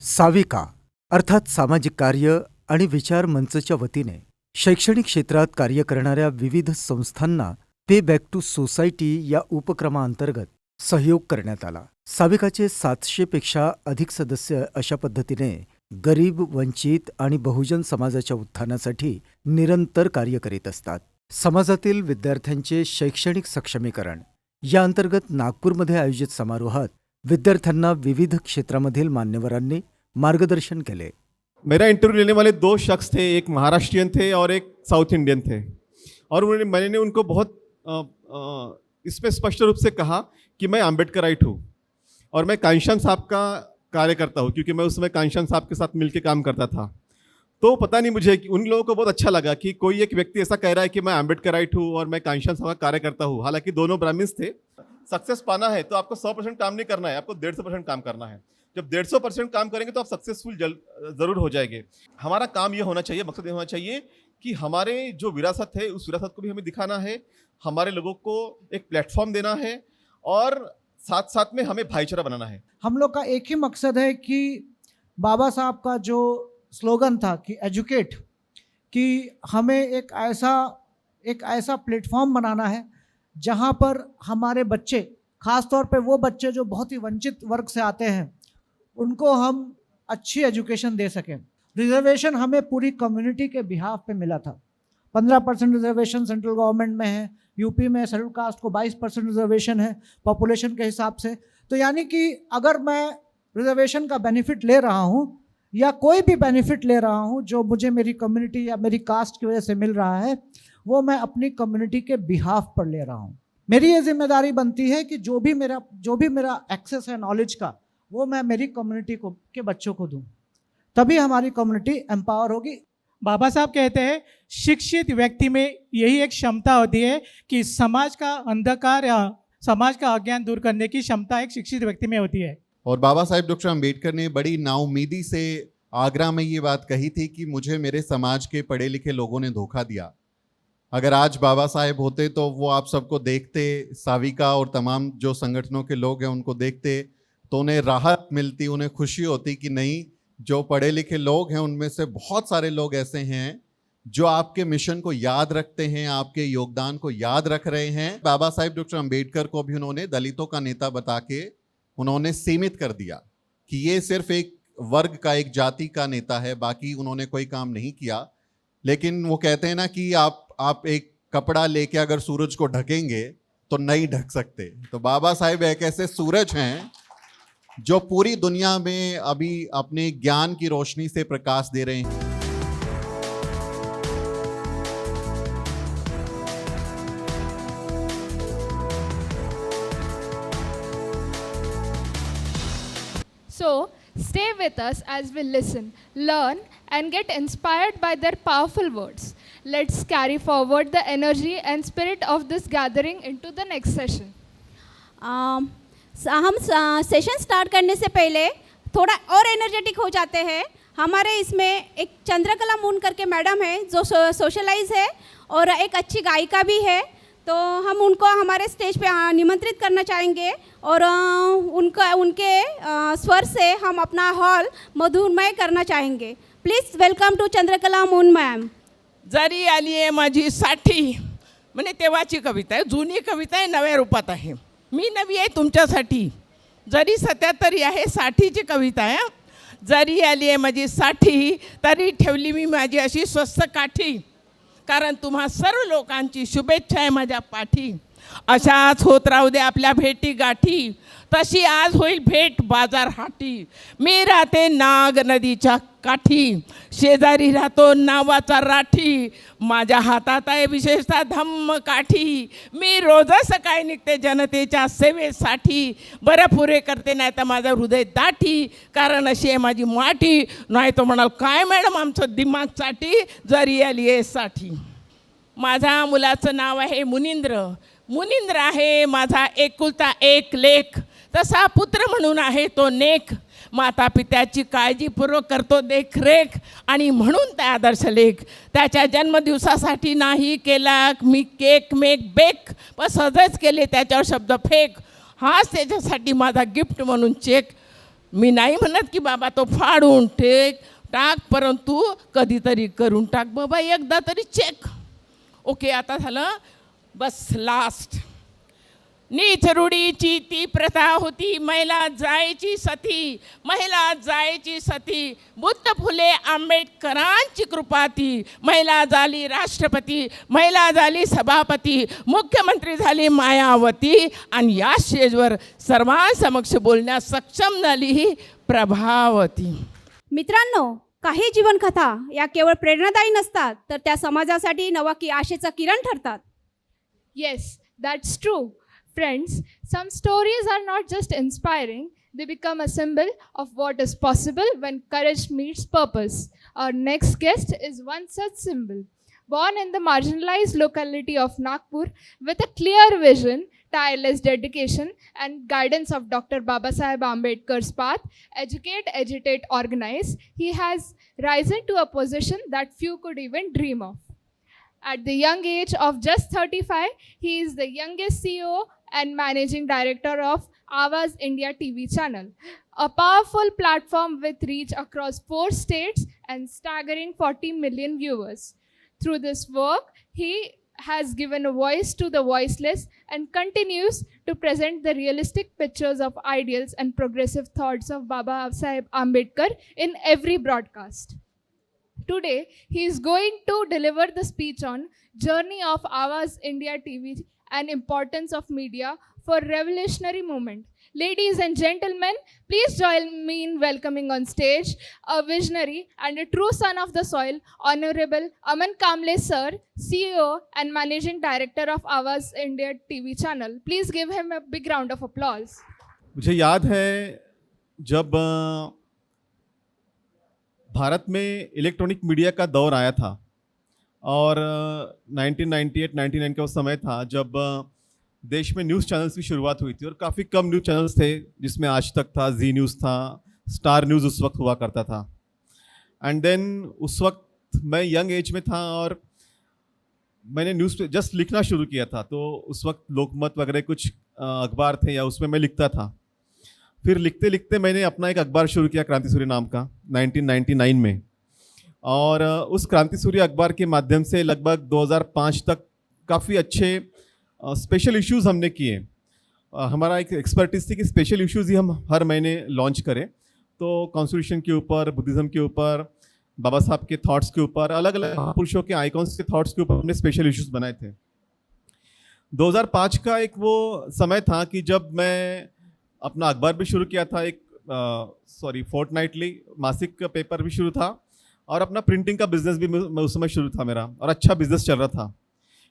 साविका अर्थात सामाजिक कार्य आणि विचार मंचच्या वतीने शैक्षणिक क्षेत्रात कार्य करणाऱ्या विविध संस्थांना पे बॅक टू सोसायटी या उपक्रमाअंतर्गत सहयोग करण्यात आला. साविकाचे 700 पेक्षा अधिक सदस्य अशा पद्धतीने गरीब, वंचित आणि बहुजन समाजाच्या उत्थानासाठी निरंतर कार्य करीत असतात. समाजातील विद्यार्थ्यांचे शैक्षणिक सक्षमीकरण या अंतर्गत नागपूरमध्ये आयोजित समारोहात विद्यार्थ्यांना विविध क्षेत्रामधील मान्यवरांनी मार्गदर्शन केले. मेरा इंटरव्यू लेने वाले दो शख्स थे, एक महाराष्ट्रियन थे और एक साउथ इंडियन थे. और मैंने उनको बहुत इसमें स्पष्ट रूप से कहा कि मैं अम्बेडकराइट हूँ और मैं कांशीराम साहब का कार्य करता हूँ, क्योंकि मैं उस समय कांशीराम साहब के साथ मिलकर काम करता था. तो पता नहीं मुझे कि उन लोगों को बहुत अच्छा लगा कि कोई एक व्यक्ति ऐसा कह रहा है कि मैं अम्बेडकराइट हूँ और मैं कांशीराम साहब का कार्य करता हूँ. हालांकि दोनों ब्राह्मण्स थे. सक्सेस पाना है तो आपको 100% काम नहीं करना है, आपको 150% काम करना है. जब 150% काम करेंगे तो आप सक्सेसफुल ज़रूर हो जाएंगे. हमारा काम ये होना चाहिए, मकसद ये होना चाहिए कि हमारे जो विरासत है उस विरासत को भी हमें दिखाना है, हमारे लोगों को एक प्लेटफॉर्म देना है और साथ साथ में हमें भाईचारा बनाना है. हम लोग का एक ही मकसद है कि बाबा साहब का जो स्लोगन था कि एजुकेट, कि हमें एक ऐसा प्लेटफॉर्म बनाना है जहाँ पर हमारे बच्चे, ख़ास तौर पे वो बच्चे जो बहुत ही वंचित वर्ग से आते हैं, उनको हम अच्छी एजुकेशन दे सकें. रिजर्वेशन हमें पूरी कम्युनिटी के बिहाफ पे मिला था. 15% रिजर्वेशन सेंट्रल गवर्नमेंट में है, यूपी में शेड्यूल कास्ट को 22% रिजर्वेशन है पॉपुलेशन के हिसाब से. तो यानी कि अगर मैं रिजर्वेशन का बेनिफिट ले रहा हूँ या कोई भी बेनिफिट ले रहा हूँ जो मुझे मेरी कम्युनिटी या मेरी कास्ट की वजह से मिल रहा है, वो मैं अपनी कम्युनिटी के बिहाफ पर ले रहा हूँ. मेरी ये जिम्मेदारी बनती है कि जो भी मेरा एक्सेस है नॉलेज का, वो मैं मेरी कम्युनिटी को के बच्चों को दूँ, तभी हमारी कम्युनिटी एम्पावर होगी. बाबा साहब कहते हैं शिक्षित व्यक्ति में यही एक क्षमता होती है कि समाज का अंधकार या समाज का अज्ञान दूर करने की क्षमता एक शिक्षित व्यक्ति में होती है. और बाबा साहेब डॉक्टर अम्बेडकर ने बड़ी नाउमीदी से आगरा में ये बात कही थी कि मुझे मेरे समाज के पढ़े लिखे लोगों ने धोखा दिया. अगर आज बाबा साहेब होते तो वो आप सबको देखते, साविका और तमाम जो संगठनों के लोग हैं उनको देखते, तो उन्हें राहत मिलती, उन्हें खुशी होती कि नहीं, जो पढ़े लिखे लोग हैं उनमें से बहुत सारे लोग ऐसे हैं जो आपके मिशन को याद रखते हैं, आपके योगदान को याद रख रहे हैं. बाबा साहेब डॉक्टर अम्बेडकर को भी उन्होंने दलितों का नेता बता के उन्होंने सीमित कर दिया कि ये सिर्फ एक वर्ग का, एक जाति का नेता है, बाकी उन्होंने कोई काम नहीं किया. लेकिन वो कहते हैं ना कि आप एक कपड़ा लेके अगर सूरज को ढकेंगे तो नहीं ढक सकते. तो बाबा साहेब एक ऐसे सूरज हैं जो पूरी दुनिया में अभी अपने ज्ञान की रोशनी से प्रकाश दे रहे हैं. So, stay with us as we listen, learn, and get inspired by their powerful words. Let's carry forward the energy and spirit of this gathering into the next session. हम सेशन स्टार्ट करने से पहले थोड़ा और energetic हो जाते हैं. हमारे इसमें एक चंद्रकला मून करके मैडम है जो सोशलाइज है और एक अच्छी गायिका भी है. तो हम उनको हमारे स्टेज पे निमंत्रित करना चाहेंगे और उनके स्वर से हम अपना हॉल मधुरमय करना चाहेंगे. Please welcome to Chandrakala Moon ma'am. जरी आली आहे माझी साठी, म्हणजे तेव्हाची कविता आहे, जुनी कविता आहे, नव्या रूपात आहे. मी नवी आहे तुमच्यासाठी. जरी 77 आहे, साठीची कविता आहे. जरी आली आहे माझी साठी, तरी ठेवली मी माझी अशी स्वस्त काठी, कारण तुम्हा सर्व लोकांची शुभेच्छा आहे माझ्या पाठी. अशाच होत राहू दे आपल्या भेटी गाठी, तशी आज होईल भेट बाजार हाटी. मी राहते नाग नदीच्या काठी, शेजारी राहतो नावाचा राठी. माझ्या हातात आहे विशेषतः धम्म काठी. मी रोजच सकाळी निघते जनतेच्या सेवेसाठी. बरं पुरे करते नाही तर माझं हृदय दाठी, कारण अशी आहे माझी माठी. नाही तो म्हणाल काय मॅडम आमचं दिमाग साठी, जरी आली आहे साठी. माझ्या मुलाचं नाव आहे मुनींद्र. मुनींद्र आहे माझा एकुलता एक लेख. तसा पुत्र म्हणून आहे तो नेक. माता पित्याची काळजीपूर्वक करतो देखरेख, आणि म्हणून त्या आदर्श लेख. त्याच्या जन्मदिवसासाठी नाही केला मी केक मेक बेक, पण सहजच केले त्याच्यावर शब्द फेक. हाच त्याच्यासाठी माझा गिफ्ट म्हणून चेक. मी नाही म्हणत की बाबा तो फाडून टाक, परंतु कधीतरी करून टाक बाबा, एकदा तरी चेक. ओके, आता झालं. बस लास्ट. नीच रूढीची ती प्रथा होती, महिला जायची सती. बुद्ध फुले आंबेडकरांची कृपा ती. महिला झाली राष्ट्रपती, महिला झाली सभापती, मुख्यमंत्री झाली मायावती, आणि या स्टेजवर सर्वांसमक्ष किती सक्षम झाली प्रभावती. मित्रांनो, काही जीवनकथा या केवळ प्रेरणादायी नसतात, तर त्या समाजासाठी नवा की आशेचा किरण ठरतात. Yes, that's true. Friends, some stories are not just inspiring, they become a symbol of what is possible when courage meets purpose. Our next guest is one such symbol. Born in the marginalized locality of Nagpur with a clear vision, tireless dedication, and guidance of Dr. Babasaheb Ambedkar's path, educate, agitate, organize, he has risen to a position that few could even dream of. At the young age of just 35, he is the youngest CEO and managing director of Awaaz India TV channel, a powerful platform with reach across 4 states and staggering 40 million viewers. Through this work, he has given a voice to the voiceless and continues to present the realistic pictures of ideals and progressive thoughts of Baba Saheb Ambedkar in every broadcast. Today, he is going to deliver the speech on Journey of Awaaz India TV and Importance of Media for Revolutionary Movement. Ladies and gentlemen, please join me in welcoming on stage a visionary and a true son of the soil, Honorable Aman Kamble sir, CEO and Managing Director of Awaaz India TV channel. Please give him a big round of applause. मुझे याद है जब भारत में electronic media का दौर आया था, और 1998-99 का वो समय था जब देश में न्यूज़ चैनल्स की शुरुआत हुई थी, और काफ़ी कम न्यूज़ चैनल्स थे, जिसमें आज तक था, जी न्यूज़ था, स्टार न्यूज़ उस वक्त हुआ करता था. एंड देन उस वक्त मैं यंग एज में था और मैंने न्यूज़ जस्ट लिखना शुरू किया था. तो उस वक्त लोकमत वगैरह कुछ अखबार थे, या उसमें मैं लिखता था. फिर लिखते लिखते मैंने अपना एक अखबार शुरू किया, क्रांति सूर्य नाम का, 1999 में. और उस क्रांति सूर्य अखबार के माध्यम से लगभग 2005 तक काफ़ी अच्छे स्पेशल इश्यूज़ हमने किए. हमारा एक एक्सपर्टीज थी कि स्पेशल इश्यूज़ ही हम हर महीने लॉन्च करें. तो कॉन्स्टिट्यूशन के ऊपर, बुद्धिज़्म के ऊपर, बाबा साहब के थॉट्स के ऊपर, अलग अलग पुरुषों के आइकॉन्स के थॉट्स के ऊपर हमने स्पेशल इश्यूज़ बनाए थे. 2005 का एक वो समय था कि जब मैं अपना अखबार भी शुरू किया था, एक फोर्टनाइटली मासिक का पेपर भी शुरू था, और अपना प्रिंटिंग का बिजनेस भी उस समय शुरू था मेरा, और अच्छा बिजनेस चल रहा था.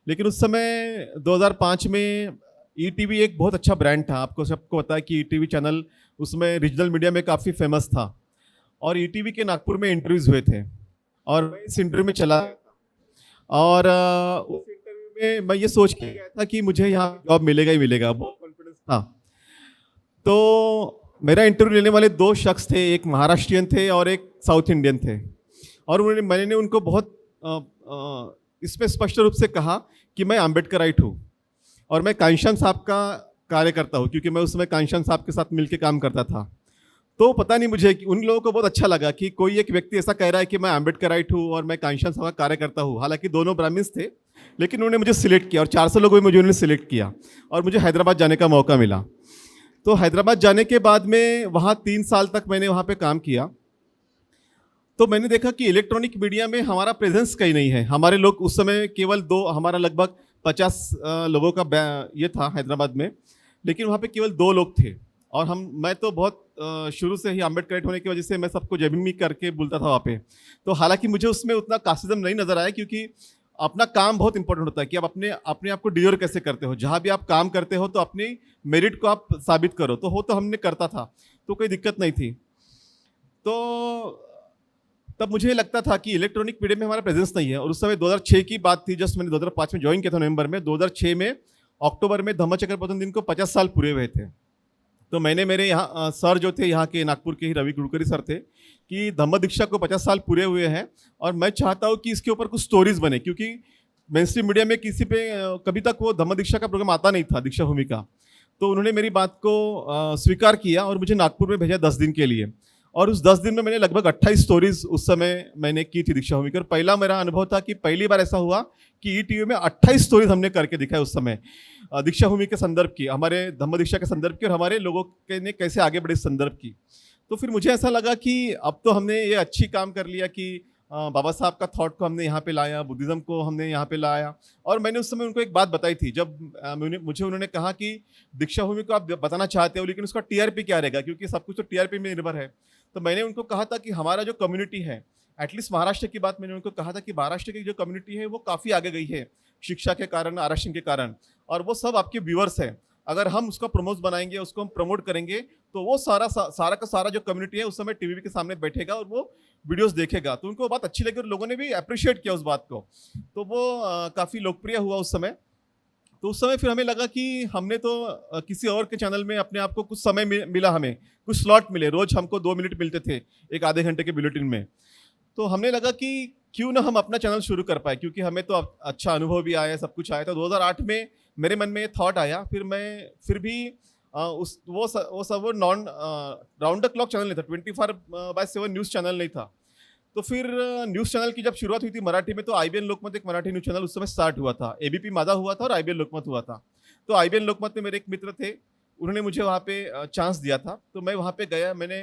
लेकिन उस समय 2005 में ईटीवी एक बहुत अच्छा ब्रांड था. आपको सबको पता है कि ईटीवी चैनल उसमें रीजनल मीडिया में काफ़ी फेमस था, और ईटीवी के नागपुर में इंटरव्यूज़ हुए थे, और मैं इस इंटरव्यू में चला, और उस इंटरव्यू में मैं ये सोच के गया था कि मुझे यहाँ जॉब मिलेगा ही मिलेगा, बहुत कॉन्फिडेंस था. तो मेरा इंटरव्यू लेने वाले 2 शख्स थे, एक महाराष्ट्रियन थे और एक साउथ इंडियन थे. और मैंने उनको बहुत इसमें स्पष्ट रूप से कहा कि मैं अम्बेडकराइट हूँ, और मैं कांशीराम साहब का कार्य करता हूँ, क्योंकि मैं उसमें कांशीराम साहब के साथ मिलकर काम करता था. तो पता नहीं मुझे कि उन लोगों को बहुत अच्छा लगा कि कोई एक व्यक्ति ऐसा कह रहा है कि मैं अम्बेडकराइट हूँ और मैं कांशीराम साहब का कार्य करता हूँ. हालांकि दोनों ब्राह्मण्स थे, लेकिन उन्होंने मुझे सिलेक्ट किया, और 400 लोगों में मुझे उन्होंने सिलेक्ट किया, और मुझे हैदराबाद जाने का मौका मिला. तो हैदराबाद जाने के बाद में वहाँ 3 साल तक मैंने वहाँ पे काम किया. तो मैंने देखा कि इलेक्ट्रॉनिक मीडिया में हमारा प्रेजेंस कहीं नहीं है. हमारे लोग उस समय केवल 2, हमारा लगभग 50 लोगों का ये था हैदराबाद में, लेकिन वहाँ पे केवल 2 लोग थे. और मैं तो बहुत शुरू से ही अम्बेडकराइट होने की वजह से मैं सबको जमीमी करके बोलता था वहाँ पे. तो हालांकि मुझे उसमें उतना कास्टिज्म नहीं नज़र आया, क्योंकि अपना काम बहुत इंपॉर्टेंट होता है कि आप अपने आप को डिलीवर कैसे करते हो. जहाँ भी आप काम करते हो तो अपनी मेरिट को आप साबित करो. तो हमने करता था, तो कोई दिक्कत नहीं थी. तो तब मुझे लगता था कि इलेक्ट्रॉनिक मीडिया में हमारा प्रेजेंस नहीं है. और उस समय 2006 की बात थी, जस्ट मैंने 2005 में ज्वाइन किया था नवंबर में. 2006 में अक्टूबर में धम्मचक्र प्रबंधन दिन को 50 साल पूरे हुए थे. तो मैंने मेरे यहाँ सर जो थे, यहाँ के नागपुर के ही रवि गुड़करी सर थे, कि धम्म दीक्षा को 50 साल पूरे हुए हैं, और मैं चाहता हूँ कि इसके ऊपर कुछ स्टोरीज बने, क्योंकि मेन स्ट्रीम मीडिया में किसी पे कभी तक वो धम्म दीक्षा का प्रोग्राम आता नहीं था, दीक्षा भूमि का. तो उन्होंने मेरी बात को स्वीकार किया और मुझे नागपुर में भेजा 10 दिन के लिए। और उस 10 दिन में मैंने लगभग 28 स्टोरीज उस समय मैंने की थी दीक्षा भूमि की। और पहला मेरा अनुभव था कि पहली बार ऐसा हुआ कि ईटीवी में 28 स्टोरीज हमने करके दिखाए उस समय, दीक्षा भूमि के संदर्भ की, हमारे धम्म दीक्षा के संदर्भ की और हमारे लोगों के ने कैसे आगे बढ़े इस संदर्भ की। तो फिर मुझे ऐसा लगा कि अब तो हमने ये अच्छी काम कर लिया कि बाबा साहब का थॉट को हमने यहाँ पे लाया, बुद्धिज्म को हमने यहाँ पे लाया। और मैंने उस समय उनको एक बात बताई थी, जब मुझे उन्होंने कहा कि दीक्षा भूमि को आप बताना चाहते हो लेकिन उसका टीआरपी क्या रहेगा, क्योंकि सब कुछ तो टीआरपी में निर्भर है। तो मैंने उनको कहा था कि हमारा जो कम्युनिटी है, एटलीस्ट महाराष्ट्र की बात मैंने उनको कहा था कि महाराष्ट्र की जो कम्युनिटी है वो काफ़ी आगे गई है शिक्षा के कारण, आरक्षण के कारण, और वो सब आपके व्यूअर्स हैं। अगर हम उसका प्रमोट बनाएंगे, उसको हम प्रमोट करेंगे, तो वो सारा का सारा जो कम्युनिटी है उस समय टीवी के सामने बैठेगा और वो वीडियोस देखेगा। तो उनको बात अच्छी लगी और लोगों ने भी अप्रिशिएट किया उस बात को। तो वो काफ़ी लोकप्रिय हुआ उस समय। तो उस समय फिर हमें लगा कि हमने तो किसी और के चैनल में अपने आप को कुछ समय मिला, हमें कुछ स्लॉट मिले, रोज हमको 2 मिनट मिलते थे एक आधे घंटे के बुलेटिन में। तो हमने लगा कि क्यों ना हम अपना चैनल शुरू कर पाए, क्योंकि हमें तो अच्छा अनुभव भी आया, सब कुछ आया। तो 2008 में मेरे मन में ये थॉट आया। फिर मैं फिर भी वो non round the clock channel नहीं था, 24/7 न्यूज़ चैनल नहीं था। तो फिर न्यूज़ चैनल की जब शुरुआत हुई थी मराठी में, तो आईबीएन लोकमत एक मराठी न्यूज़ चैनल उस समय स्टार्ट हुआ था, एबीपी माझा हुआ था और आईबीएन लोकमत हुआ था। तो आईबीएन लोकमत में मेरे एक मित्र थे, उन्होंने मुझे वहाँ पे चांस दिया था। तो मैं वहाँ पे गया, मैंने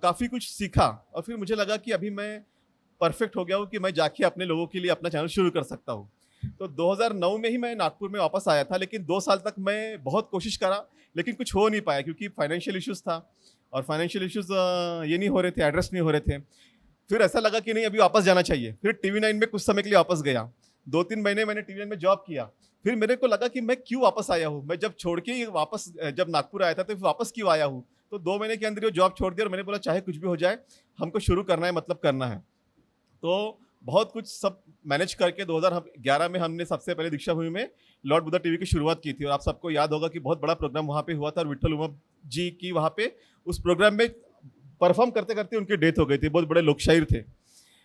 काफ़ी कुछ सीखा और फिर मुझे लगा कि अभी मैं परफेक्ट हो गया हूँ कि मैं जाके अपने लोगों के लिए अपना चैनल शुरू कर सकता हूँ। तो 2009 में ही मैं नागपुर में वापस आया था, लेकिन 2 साल तक मैं बहुत कोशिश करा लेकिन कुछ हो नहीं पाया, क्योंकि फाइनेंशियल इश्यूज़ था और फाइनेंशियल इश्यूज़ ये नहीं हो रहे थे, एड्रेस नहीं हो रहे थे। फिर ऐसा लगा कि नहीं, अभी वापस जाना चाहिए। फिर TV9 में कुछ समय के लिए वापस गया, 2-3 महीने मैंने TV9 में जॉब किया। फिर मेरे को लगा कि मैं क्यों वापस आया हूँ, मैं जब छोड़ के वापस जब नागपुर आया था तो वापस क्यों आया हूँ। तो 2 महीने के अंदर वो जॉब छोड़ दिया और मैंने बोला चाहे कुछ भी हो जाए, हमको शुरू करना है, मतलब करना है। तो बहुत कुछ सब मैनेज करके 2011 में हमने सबसे पहले दीक्षा भूमि में लॉर्ड बुद्धा टीवी की शुरुआत की थी। और आप सबको याद होगा कि बहुत बड़ा प्रोग्राम वहाँ पे हुआ था और विट्ठल उमा जी की वहाँ पे उस प्रोग्राम में परफॉर्म करते करते उनकी डेथ हो गई थी। बहुत बड़े लोकशायर थे,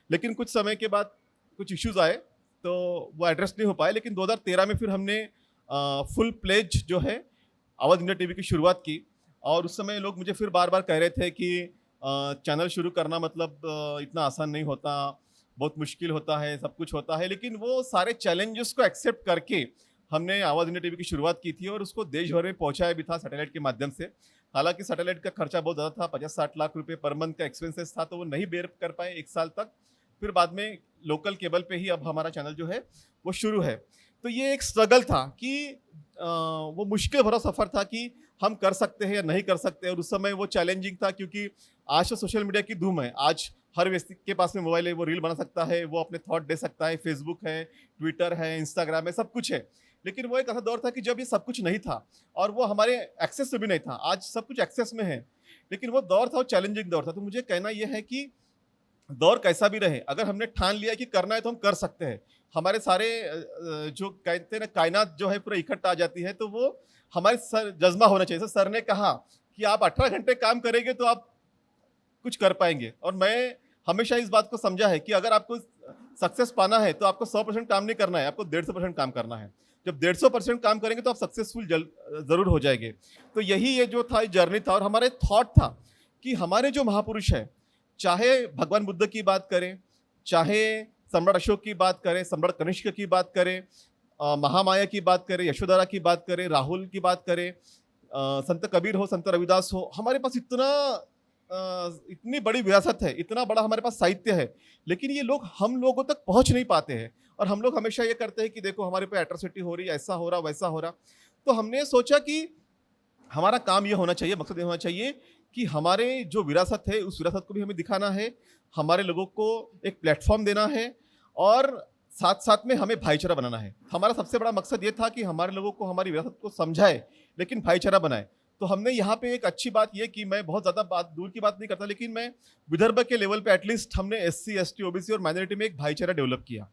लेकिन कुछ समय के बाद कुछ इश्यूज आए तो वो एड्रेस नहीं हो पाए। लेकिन 2013 में फिर हमने फुल प्लेज जो है आवाज़ इंडिया टीवी की शुरुआत की। और उस समय लोग मुझे फिर बार बार कह रहे थे कि चैनल शुरू करना मतलब इतना आसान नहीं होता, बहुत मुश्किल होता है, सब कुछ होता है। लेकिन वो सारे चैलेंजेस को एक्सेप्ट करके हमने आवाज़ इंडिया टीवी की शुरुआत की थी और उसको देश भर में पहुंचाया भी था सैटेलाइट के माध्यम से। हालांकि सैटेलाइट का खर्चा बहुत ज़्यादा था, 50-60 लाख रुपए पर मंथ का एक्सपेंसेस था, तो वो नहीं बेयर कर पाए 1 साल तक। फिर बाद में लोकल केबल पे ही अब हमारा चैनल जो है वो शुरू है। तो ये एक स्ट्रगल था कि वो मुश्किल भरा सफ़र था कि हम कर सकते हैं या नहीं कर सकते। और उस समय वो चैलेंजिंग था, क्योंकि आज तो सोशल मीडिया की धूम है। आज हर व्यक्ति के पास में मोबाइल है, वो रील बना सकता है, वो अपने थॉट दे सकता है, फेसबुक है, ट्विटर है, इंस्टाग्राम है, सब कुछ है। लेकिन वो एक ऐसा दौर था कि जब ये सब कुछ नहीं था और वो हमारे एक्सेस में भी नहीं था। आज सब कुछ एक्सेस में है, लेकिन वो दौर था, वो चैलेंजिंग दौर था। तो मुझे कहना यह है कि दौर कैसा भी रहे, अगर हमने ठान लिया कि करना है तो हम कर सकते हैं। हमारे सारे जो कहते हैं ना, कायनात जो है पूरा इकट्ठा आ जाती है, तो वो हमारे सर जज्बा होना चाहिए। सर ने कहा कि आप 18 घंटे काम करेंगे तो आप कुछ कर पाएंगे। और मैं हमेशा इस बात को समझा है कि अगर आपको सक्सेस पाना है तो आपको 100% काम नहीं करना है, आपको 150% काम करना है। जब 150% काम करेंगे तो आप सक्सेसफुल ज़रूर हो जाएंगे। तो यही ये जो था जर्नी था। और हमारे थॉट था कि हमारे जो महापुरुष है, चाहे भगवान बुद्ध की बात करें, चाहे सम्राट अशोक की बात करें, सम्राट कनिष्क की बात करें, महामाया की बात करें, यशोधरा की बात करें, राहुल की बात करें, संत कबीर हो, संत रविदास हो, हमारे पास इतनी बड़ी विरासत है, इतना बड़ा हमारे पास साहित्य है, लेकिन ये लोग हम लोगों तक पहुंच नहीं पाते हैं। और हम लोग हमेशा ये करते हैं कि देखो हमारे पे एट्रोसिटी हो रही है, ऐसा हो रहा, वैसा हो रहा। तो हमने सोचा कि हमारा काम ये होना चाहिए, मकसद ये होना चाहिए कि हमारे जो विरासत है उस विरासत को भी हमें दिखाना है, हमारे लोगों को एक प्लेटफॉर्म देना है और साथ साथ में हमें भाईचारा बनाना है। हमारा सबसे बड़ा मकसद ये था कि हमारे लोगों को हमारी विरासत को समझाए लेकिन भाईचारा बनाए। तो हमने यहाँ पे एक अच्छी बात ये कि मैं बहुत ज़्यादा बात दूर की बात नहीं करता, लेकिन मैं विदर्भ के लेवल पे एटलीस्ट हमने SC, ST, OBC और माइनॉरिटी में एक भाईचारा डेवलप किया।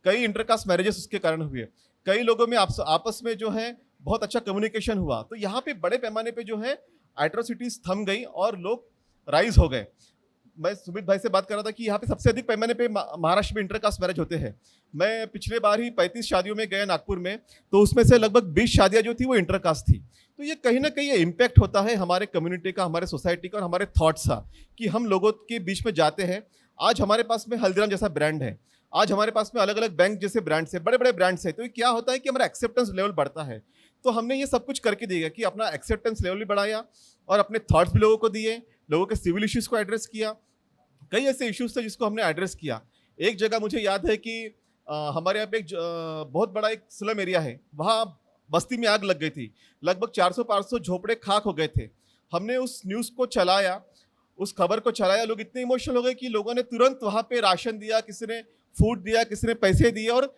कई इंटरकास्ट मैरिजेस उसके कारण हुए, कई लोगों में आपस में जो है बहुत अच्छा कम्युनिकेशन हुआ। तो यहाँ पे बड़े पैमाने पे जो है एट्रोसिटीज थम गई और लोग राइज हो गए। मैं सुमित भाई से बात कर रहा था कि यहाँ पे सबसे अधिक पैमाने पे महाराष्ट्र में इंटरकास्ट मैरिज होते हैं। मैं पिछले बार ही 35 शादियों में गया नागपुर में, तो उसमें से लगभग 20 शादियाँ जो थी वो इंटरकास्ट थी। तो ये कहीं ना कहीं ये इम्पैक्ट होता है हमारे कम्युनिटी का, हमारे सोसाइटी का और हमारे थॉट्स का, कि हम लोगों के बीच में जाते हैं। आज हमारे पास में हल्दीराम जैसा ब्रांड है, आज हमारे पास में अलग अलग बैंक जैसे ब्रांड्स है, बड़े बड़े ब्रांड्स है। तो ये क्या होता है कि हमारा एक्सेप्टेंस लेवल बढ़ता है। तो हमने ये सब कुछ करके दिया कि अपना एक्सेप्टेंस लेवल भी बढ़ाया और अपने थॉट्स भी लोगों को दिए, लोगों के सिविल इश्यूज़ को एड्रेस किया। कई ऐसे इश्यूज़ थे जिसको हमने एड्रेस किया। एक जगह मुझे याद है कि हमारे यहाँ पे एक बहुत बड़ा एक स्लम एरिया है, वहाँ बस्ती में आग लग गई थी, लगभग 400-500 झोपड़े खाक हो गए थे। हमने उस न्यूज़ को चलाया, उस खबर को चलाया, लोग इतने इमोशनल हो गए कि लोगों ने तुरंत वहाँ पे राशन दिया, किसी ने फूड दिया, किसी ने पैसे दिए और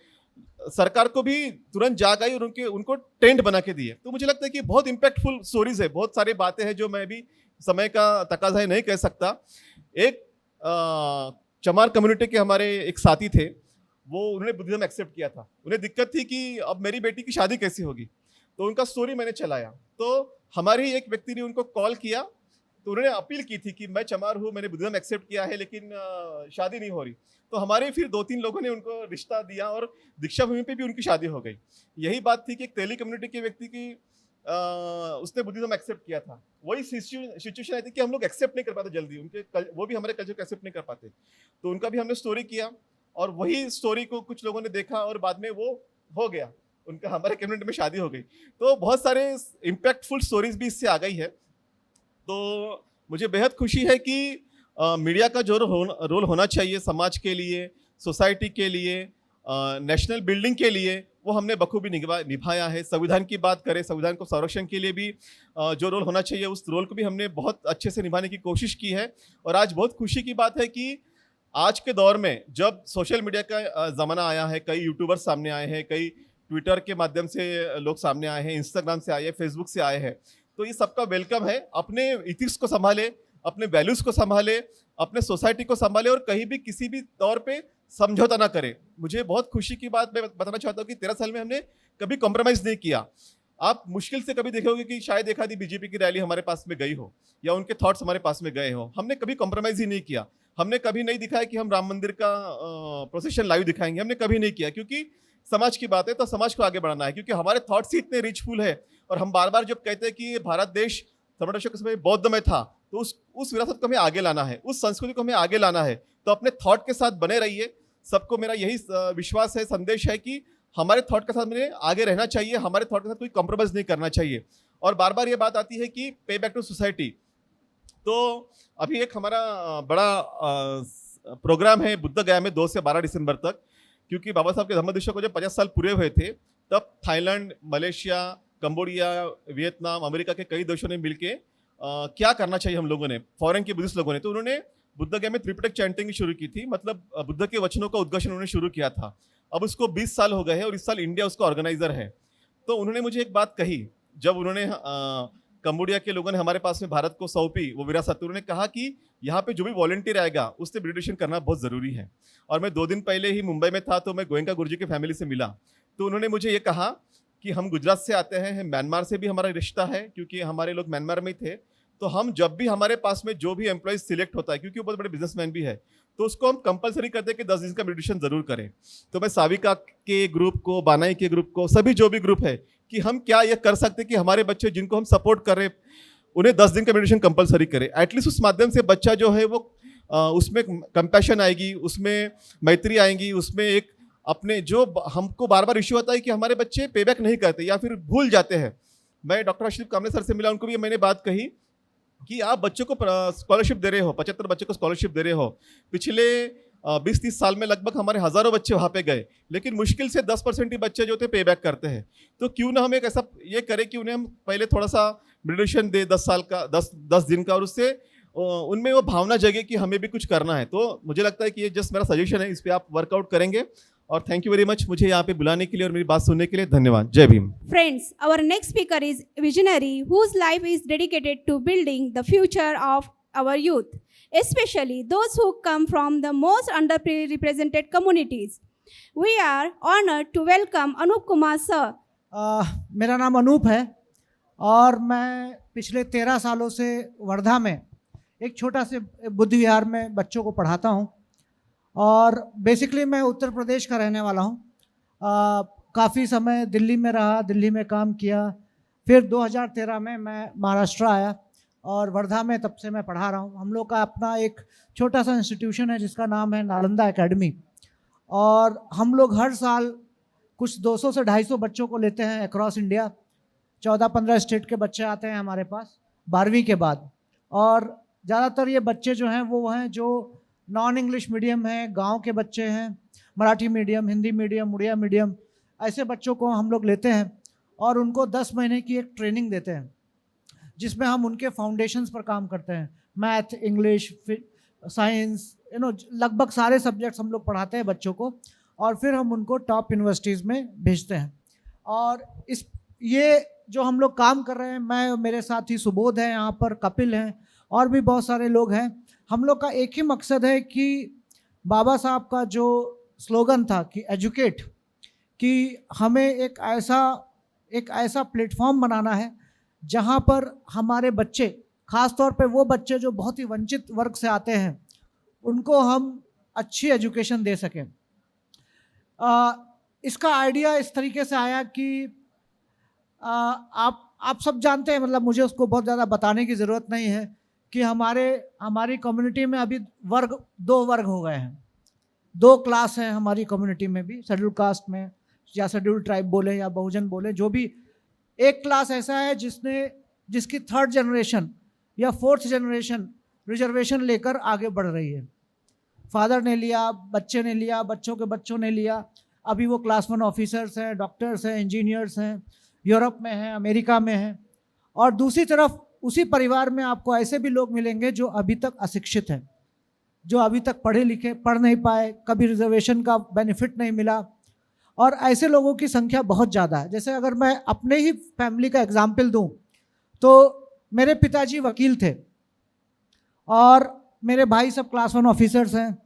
सरकार को भी तुरंत जाग आई और उनको टेंट बना के दिए। तो मुझे लगता है कि बहुत इम्पैक्टफुल स्टोरीज है, बहुत सारी बातें हैं जो मैं भी समय का तकाजा है नहीं कह सकता। एक चमार कम्युनिटी के हमारे एक साथी थे, वो उन्होंने बुद्धिज्म एक्सेप्ट किया था। उन्हें दिक्कत थी कि अब मेरी बेटी की शादी कैसी होगी, तो उनका स्टोरी मैंने चलाया। तो हमारे ही एक व्यक्ति ने उनको कॉल किया, तो उन्होंने अपील की थी कि मैं चमार हूँ, मैंने बुद्धिज्म एक्सेप्ट किया है, लेकिन शादी नहीं हो रही। तो हमारे फिर 2-3 लोगों ने उनको रिश्ता दिया और दीक्षा भूमि पे भी उनकी शादी हो गई। यही बात थी कि एक तेली कम्युनिटी के व्यक्ति की उसने बुद्धिज्म एक्सेप्ट किया था। वही सिचुएशन आई थी कि हम लोग एक्सेप्ट नहीं कर पाते जल्दी, वो भी हमारे कल्चर को एक्सेप्ट नहीं कर पाते। तो उनका भी हमने स्टोरी किया और वही स्टोरी को कुछ लोगों ने देखा और बाद में वो हो गया, उनका हमारे कम्युनिटी में शादी हो गई। तो बहुत सारे इम्पैक्टफुल स्टोरीज भी इससे आ गई है। तो मुझे बेहद खुशी है कि मीडिया का जो रोल होना चाहिए समाज के लिए, सोसाइटी के लिए, नेशनल बिल्डिंग के लिए, वो हमने बखूबी निभाया है। संविधान की बात करें, संविधान को संरक्षण के लिए भी जो रोल होना चाहिए, उस रोल को भी हमने बहुत अच्छे से निभाने की कोशिश की है। और आज बहुत खुशी की बात है कि आज के दौर में जब सोशल मीडिया का ज़माना आया है, कई यूट्यूबर्स सामने आए हैं, कई ट्विटर के माध्यम से लोग सामने आए हैं, इंस्टाग्राम से आए हैं, फेसबुक से आए हैं, तो ये सबका वेलकम है। अपने इथिक्स को संभाले, अपने वैल्यूज़ को संभाले, अपने सोसाइटी को संभाले और कहीं भी किसी भी तौर पे समझौता ना करे। मुझे बहुत खुशी की बात मैं बताना चाहता हूँ कि 13 साल में हमने कभी कॉम्प्रोमाइज़ नहीं किया। आप मुश्किल से कभी देखोगे कि शायद एक आधी बीजेपी की रैली हमारे पास में गई हो या उनके थॉट्स हमारे पास में गए हो। हमने कभी कॉम्प्रोमाइज़ ही नहीं किया। हमने कभी नहीं दिखाया कि हम राम मंदिर का प्रोसेशन लाइव दिखाएंगे, हमने कभी नहीं किया, क्योंकि समाज की बात है तो समाज को आगे बढ़ाना है। क्योंकि हमारे थॉट्स ही इतने रिचफुल है और हम बार बार जब कहते हैं कि भारत देश सम्राट अशोक के समय बौद्ध में था, तो उस विरासत को हमें आगे लाना है, उस संस्कृति को हमें आगे लाना है। तो अपने थॉट के साथ बने रहिए। सबको मेरा यही विश्वास है, संदेश है कि हमारे थॉट के साथ में आगे रहना चाहिए, हमारे थॉट के साथ कोई कॉम्प्रोमाइज़ नहीं करना चाहिए। और बार बार ये बात आती है कि पे बैक टू सोसाइटी। तो अभी एक हमारा बड़ा प्रोग्राम है बुद्ध गया में 2 से 12 दिसंबर तक, क्योंकि बाबा साहब के धम्मदिवस को जब 50 साल पूरे हुए थे, तब Thailand, Malaysia, Cambodia, Vietnam, America के कई देशों ने मिलके क्या करना चाहिए हम लोगों ने, फॉरेन के बुद्धिस्ट लोगों ने, तो उन्होंने बुद्ध गया में त्रिपिटक चैंटिंग शुरू की थी। मतलब बुद्ध के वचनों का उद्घोषण उन्होंने शुरू किया था। अब उसको 20 साल हो गए हैं और इस साल इंडिया उसका ऑर्गेनाइजर है। तो उन्होंने मुझे एक बात कही, जब उन्होंने कंबोडिया के लोगों ने हमारे पास में भारत को सौंपी वो विरासत, उन्होंने कहा कि यहाँ पे जो भी वॉलंटियर आएगा उससे मेडिटेशन करना बहुत ज़रूरी है। और मैं 2 दिन पहले ही मुंबई में था, तो मैं गोयंका गुरुजी की फैमिली से मिला, तो उन्होंने मुझे ये कहा कि हम गुजरात से आते हैं, म्यांमार से भी हमारा रिश्ता है, क्योंकि हमारे लोग म्यांमार में थे। तो हम जब भी हमारे पास में जो भी एम्प्लॉयज सिलेक्ट होता है, क्योंकि वो बहुत बड़े बिजनेसमैन भी है, तो उसको हम कंपलसरी करते हैं कि 10 दिन का मेडिटेशन जरूर करें। तो मैं साविका के ग्रुप को, बानाई के ग्रुप को, सभी जो भी ग्रुप है, कि हम क्या ये कर सकते हैं कि हमारे बच्चे जिनको हम सपोर्ट कर रहे हैं उन्हें 10 दिन का मेडिटेशन कंपलसरी करें। एटलीस्ट उस माध्यम से बच्चा जो है वो उसमें कंपैशन आएगी, उसमें मैत्री आएगी, उसमें एक अपने जो हमको बार बार इश्यू होता है कि हमारे बच्चे पेबैक नहीं करते या फिर भूल जाते हैं। मैं डॉक्टर अशरीफ कामले सर से मिला, उनको भी मैंने बात कही कि आप बच्चों को स्कॉलरशिप दे रहे हो, 75 बच्चों को स्कॉलरशिप दे रहे हो। पिछले 20-30 साल में लगभग हमारे हज़ारों बच्चे वहाँ पे गए, लेकिन मुश्किल से 10% ही बच्चे जो थे पे बैक करते हैं। तो क्यों ना हम एक ऐसा ये करें कि उन्हें हम पहले थोड़ा सा मेडिटेशन दे 10 साल का, 10 दिन का, और उससे उनमें वो भावना जगे कि हमें भी कुछ करना है। तो मुझे लगता है कि ये जस्ट मेरा सजेशन है, इस पर आप वर्कआउट करेंगे। और थैंक यू वेरी मच मुझे यहाँ पे बुलाने के लिए और मेरी बात सुनने के लिए। धन्यवाद। जय Bhim. Friends, our next speaker is visionary whose life is dedicated to building the future of our youth, especially those who come from the most underrepresented communities. We are honored to welcome Anup Kumar sir. मेरा नाम अनूप है और मैं पिछले 13 सालों से वर्धा में एक छोटा से बुद्ध विहार में बच्चों को पढ़ाता हूँ। और बेसिकली मैं उत्तर प्रदेश का रहने वाला हूँ। काफ़ी समय दिल्ली में रहा, दिल्ली में काम किया, फिर 2013 में मैं महाराष्ट्र आया और वर्धा में तब से मैं पढ़ा रहा हूँ। हम लोग का अपना एक छोटा सा इंस्टीट्यूशन है जिसका नाम है नालंदा एकेडमी, और हम लोग हर साल कुछ 200 से 250 बच्चों को लेते हैं अक्रॉस इंडिया। 14-15 स्टेट के बच्चे आते हैं हमारे पास 12वीं के बाद, और ज़्यादातर ये बच्चे जो हैं वो हैं जो नॉन इंग्लिश मीडियम हैं, गांव के बच्चे हैं, Marathi medium, Hindi medium, Odia medium, ऐसे बच्चों को हम लोग लेते हैं और उनको 10 महीने की एक ट्रेनिंग देते हैं जिसमें हम उनके फाउंडेशंस पर काम करते हैं। मैथ, इंग्लिश, साइंस, लगभग सारे सब्जेक्ट्स हम लोग पढ़ाते हैं बच्चों को, और फिर हम उनको टॉप यूनिवर्सिटीज़ में भेजते हैं। और ये जो हम लोग काम कर रहे हैं, मैं और मेरे साथी सुबोध हैं यहाँ पर, कपिल हैं, और भी बहुत सारे लोग हैं। हम लोग का एक ही मकसद है कि बाबा साहब का जो स्लोगन था कि एजुकेट, कि हमें एक ऐसा प्लेटफॉर्म बनाना है जहाँ पर हमारे बच्चे, ख़ास तौर पे वो बच्चे जो बहुत ही वंचित वर्ग से आते हैं, उनको हम अच्छी एजुकेशन दे सकें। इसका आइडिया इस तरीके से आया कि आप सब जानते हैं, मतलब मुझे उसको बहुत ज़्यादा बताने की ज़रूरत नहीं है कि हमारी कम्युनिटी में अभी दो वर्ग हो गए हैं, 2 क्लास हैं हमारी कम्युनिटी में भी, शेड्यूल कास्ट में या शेड्यूल ट्राइब बोले या बहुजन बोले, जो भी। एक क्लास ऐसा है जिसकी 3rd जनरेशन या 4th जनरेशन रिजर्वेशन लेकर आगे बढ़ रही है। फादर ने लिया, बच्चे ने लिया, बच्चों के बच्चों ने लिया, अभी वो क्लास 1 ऑफिसर्स हैं, डॉक्टर्स हैं, इंजीनियर्स हैं, यूरोप में हैं, अमेरिका में हैं। और दूसरी तरफ उसी परिवार में आपको ऐसे भी लोग मिलेंगे जो अभी तक अशिक्षित हैं, जो अभी तक पढ़ नहीं पाए, कभी रिजर्वेशन का बेनिफिट नहीं मिला, और ऐसे लोगों की संख्या बहुत ज़्यादा है। जैसे अगर मैं अपने ही फैमिली का एग्जाम्पल दूं तो मेरे पिताजी वकील थे और मेरे भाई सब क्लास 1 ऑफिसर्स हैं,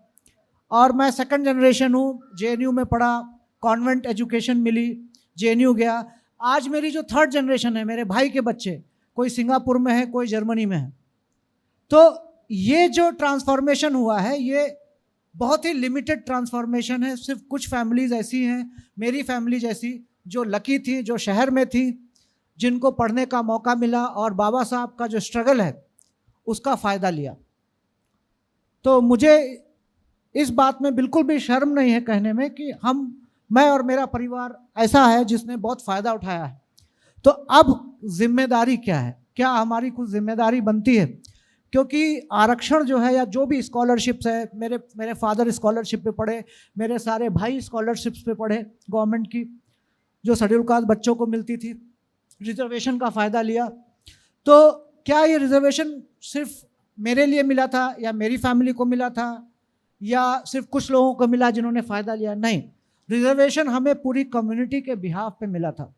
और मैं 2nd जनरेशन हूँ, JNU में पढ़ा, कॉन्वेंट एजुकेशन मिली, JNU गया। आज मेरी जो 3rd जनरेशन है, मेरे भाई के बच्चे, कोई सिंगापुर में है, कोई जर्मनी में है। तो ये जो ट्रांसफॉर्मेशन हुआ है, ये बहुत ही लिमिटेड ट्रांसफॉर्मेशन है। सिर्फ कुछ फैमिलीज़ ऐसी हैं, मेरी फैमिली जैसी, जो लकी थी, जो शहर में थी, जिनको पढ़ने का मौका मिला और बाबा साहब का जो स्ट्रगल है उसका फ़ायदा लिया। तो मुझे इस बात में बिल्कुल भी शर्म नहीं है कहने में कि मैं और मेरा परिवार ऐसा है जिसने बहुत फ़ायदा उठाया है। तो अब जिम्मेदारी क्या है? क्या हमारी कुछ जिम्मेदारी बनती है? क्योंकि आरक्षण जो है या जो भी स्कॉलरशिप्स है, मेरे फादर स्कॉलरशिप पे पढ़े, मेरे सारे भाई स्कॉलरशिप्स पे पढ़े, गवर्नमेंट की जो शेड्यूल कास्ट बच्चों को मिलती थी, रिजर्वेशन का फ़ायदा लिया। तो क्या ये रिजर्वेशन सिर्फ मेरे लिए मिला था या मेरी फैमिली को मिला था या सिर्फ कुछ लोगों को मिला जिन्होंने फ़ायदा लिया? नहीं, रिजर्वेशन हमें पूरी कम्युनिटी के बिहाफ पे मिला था।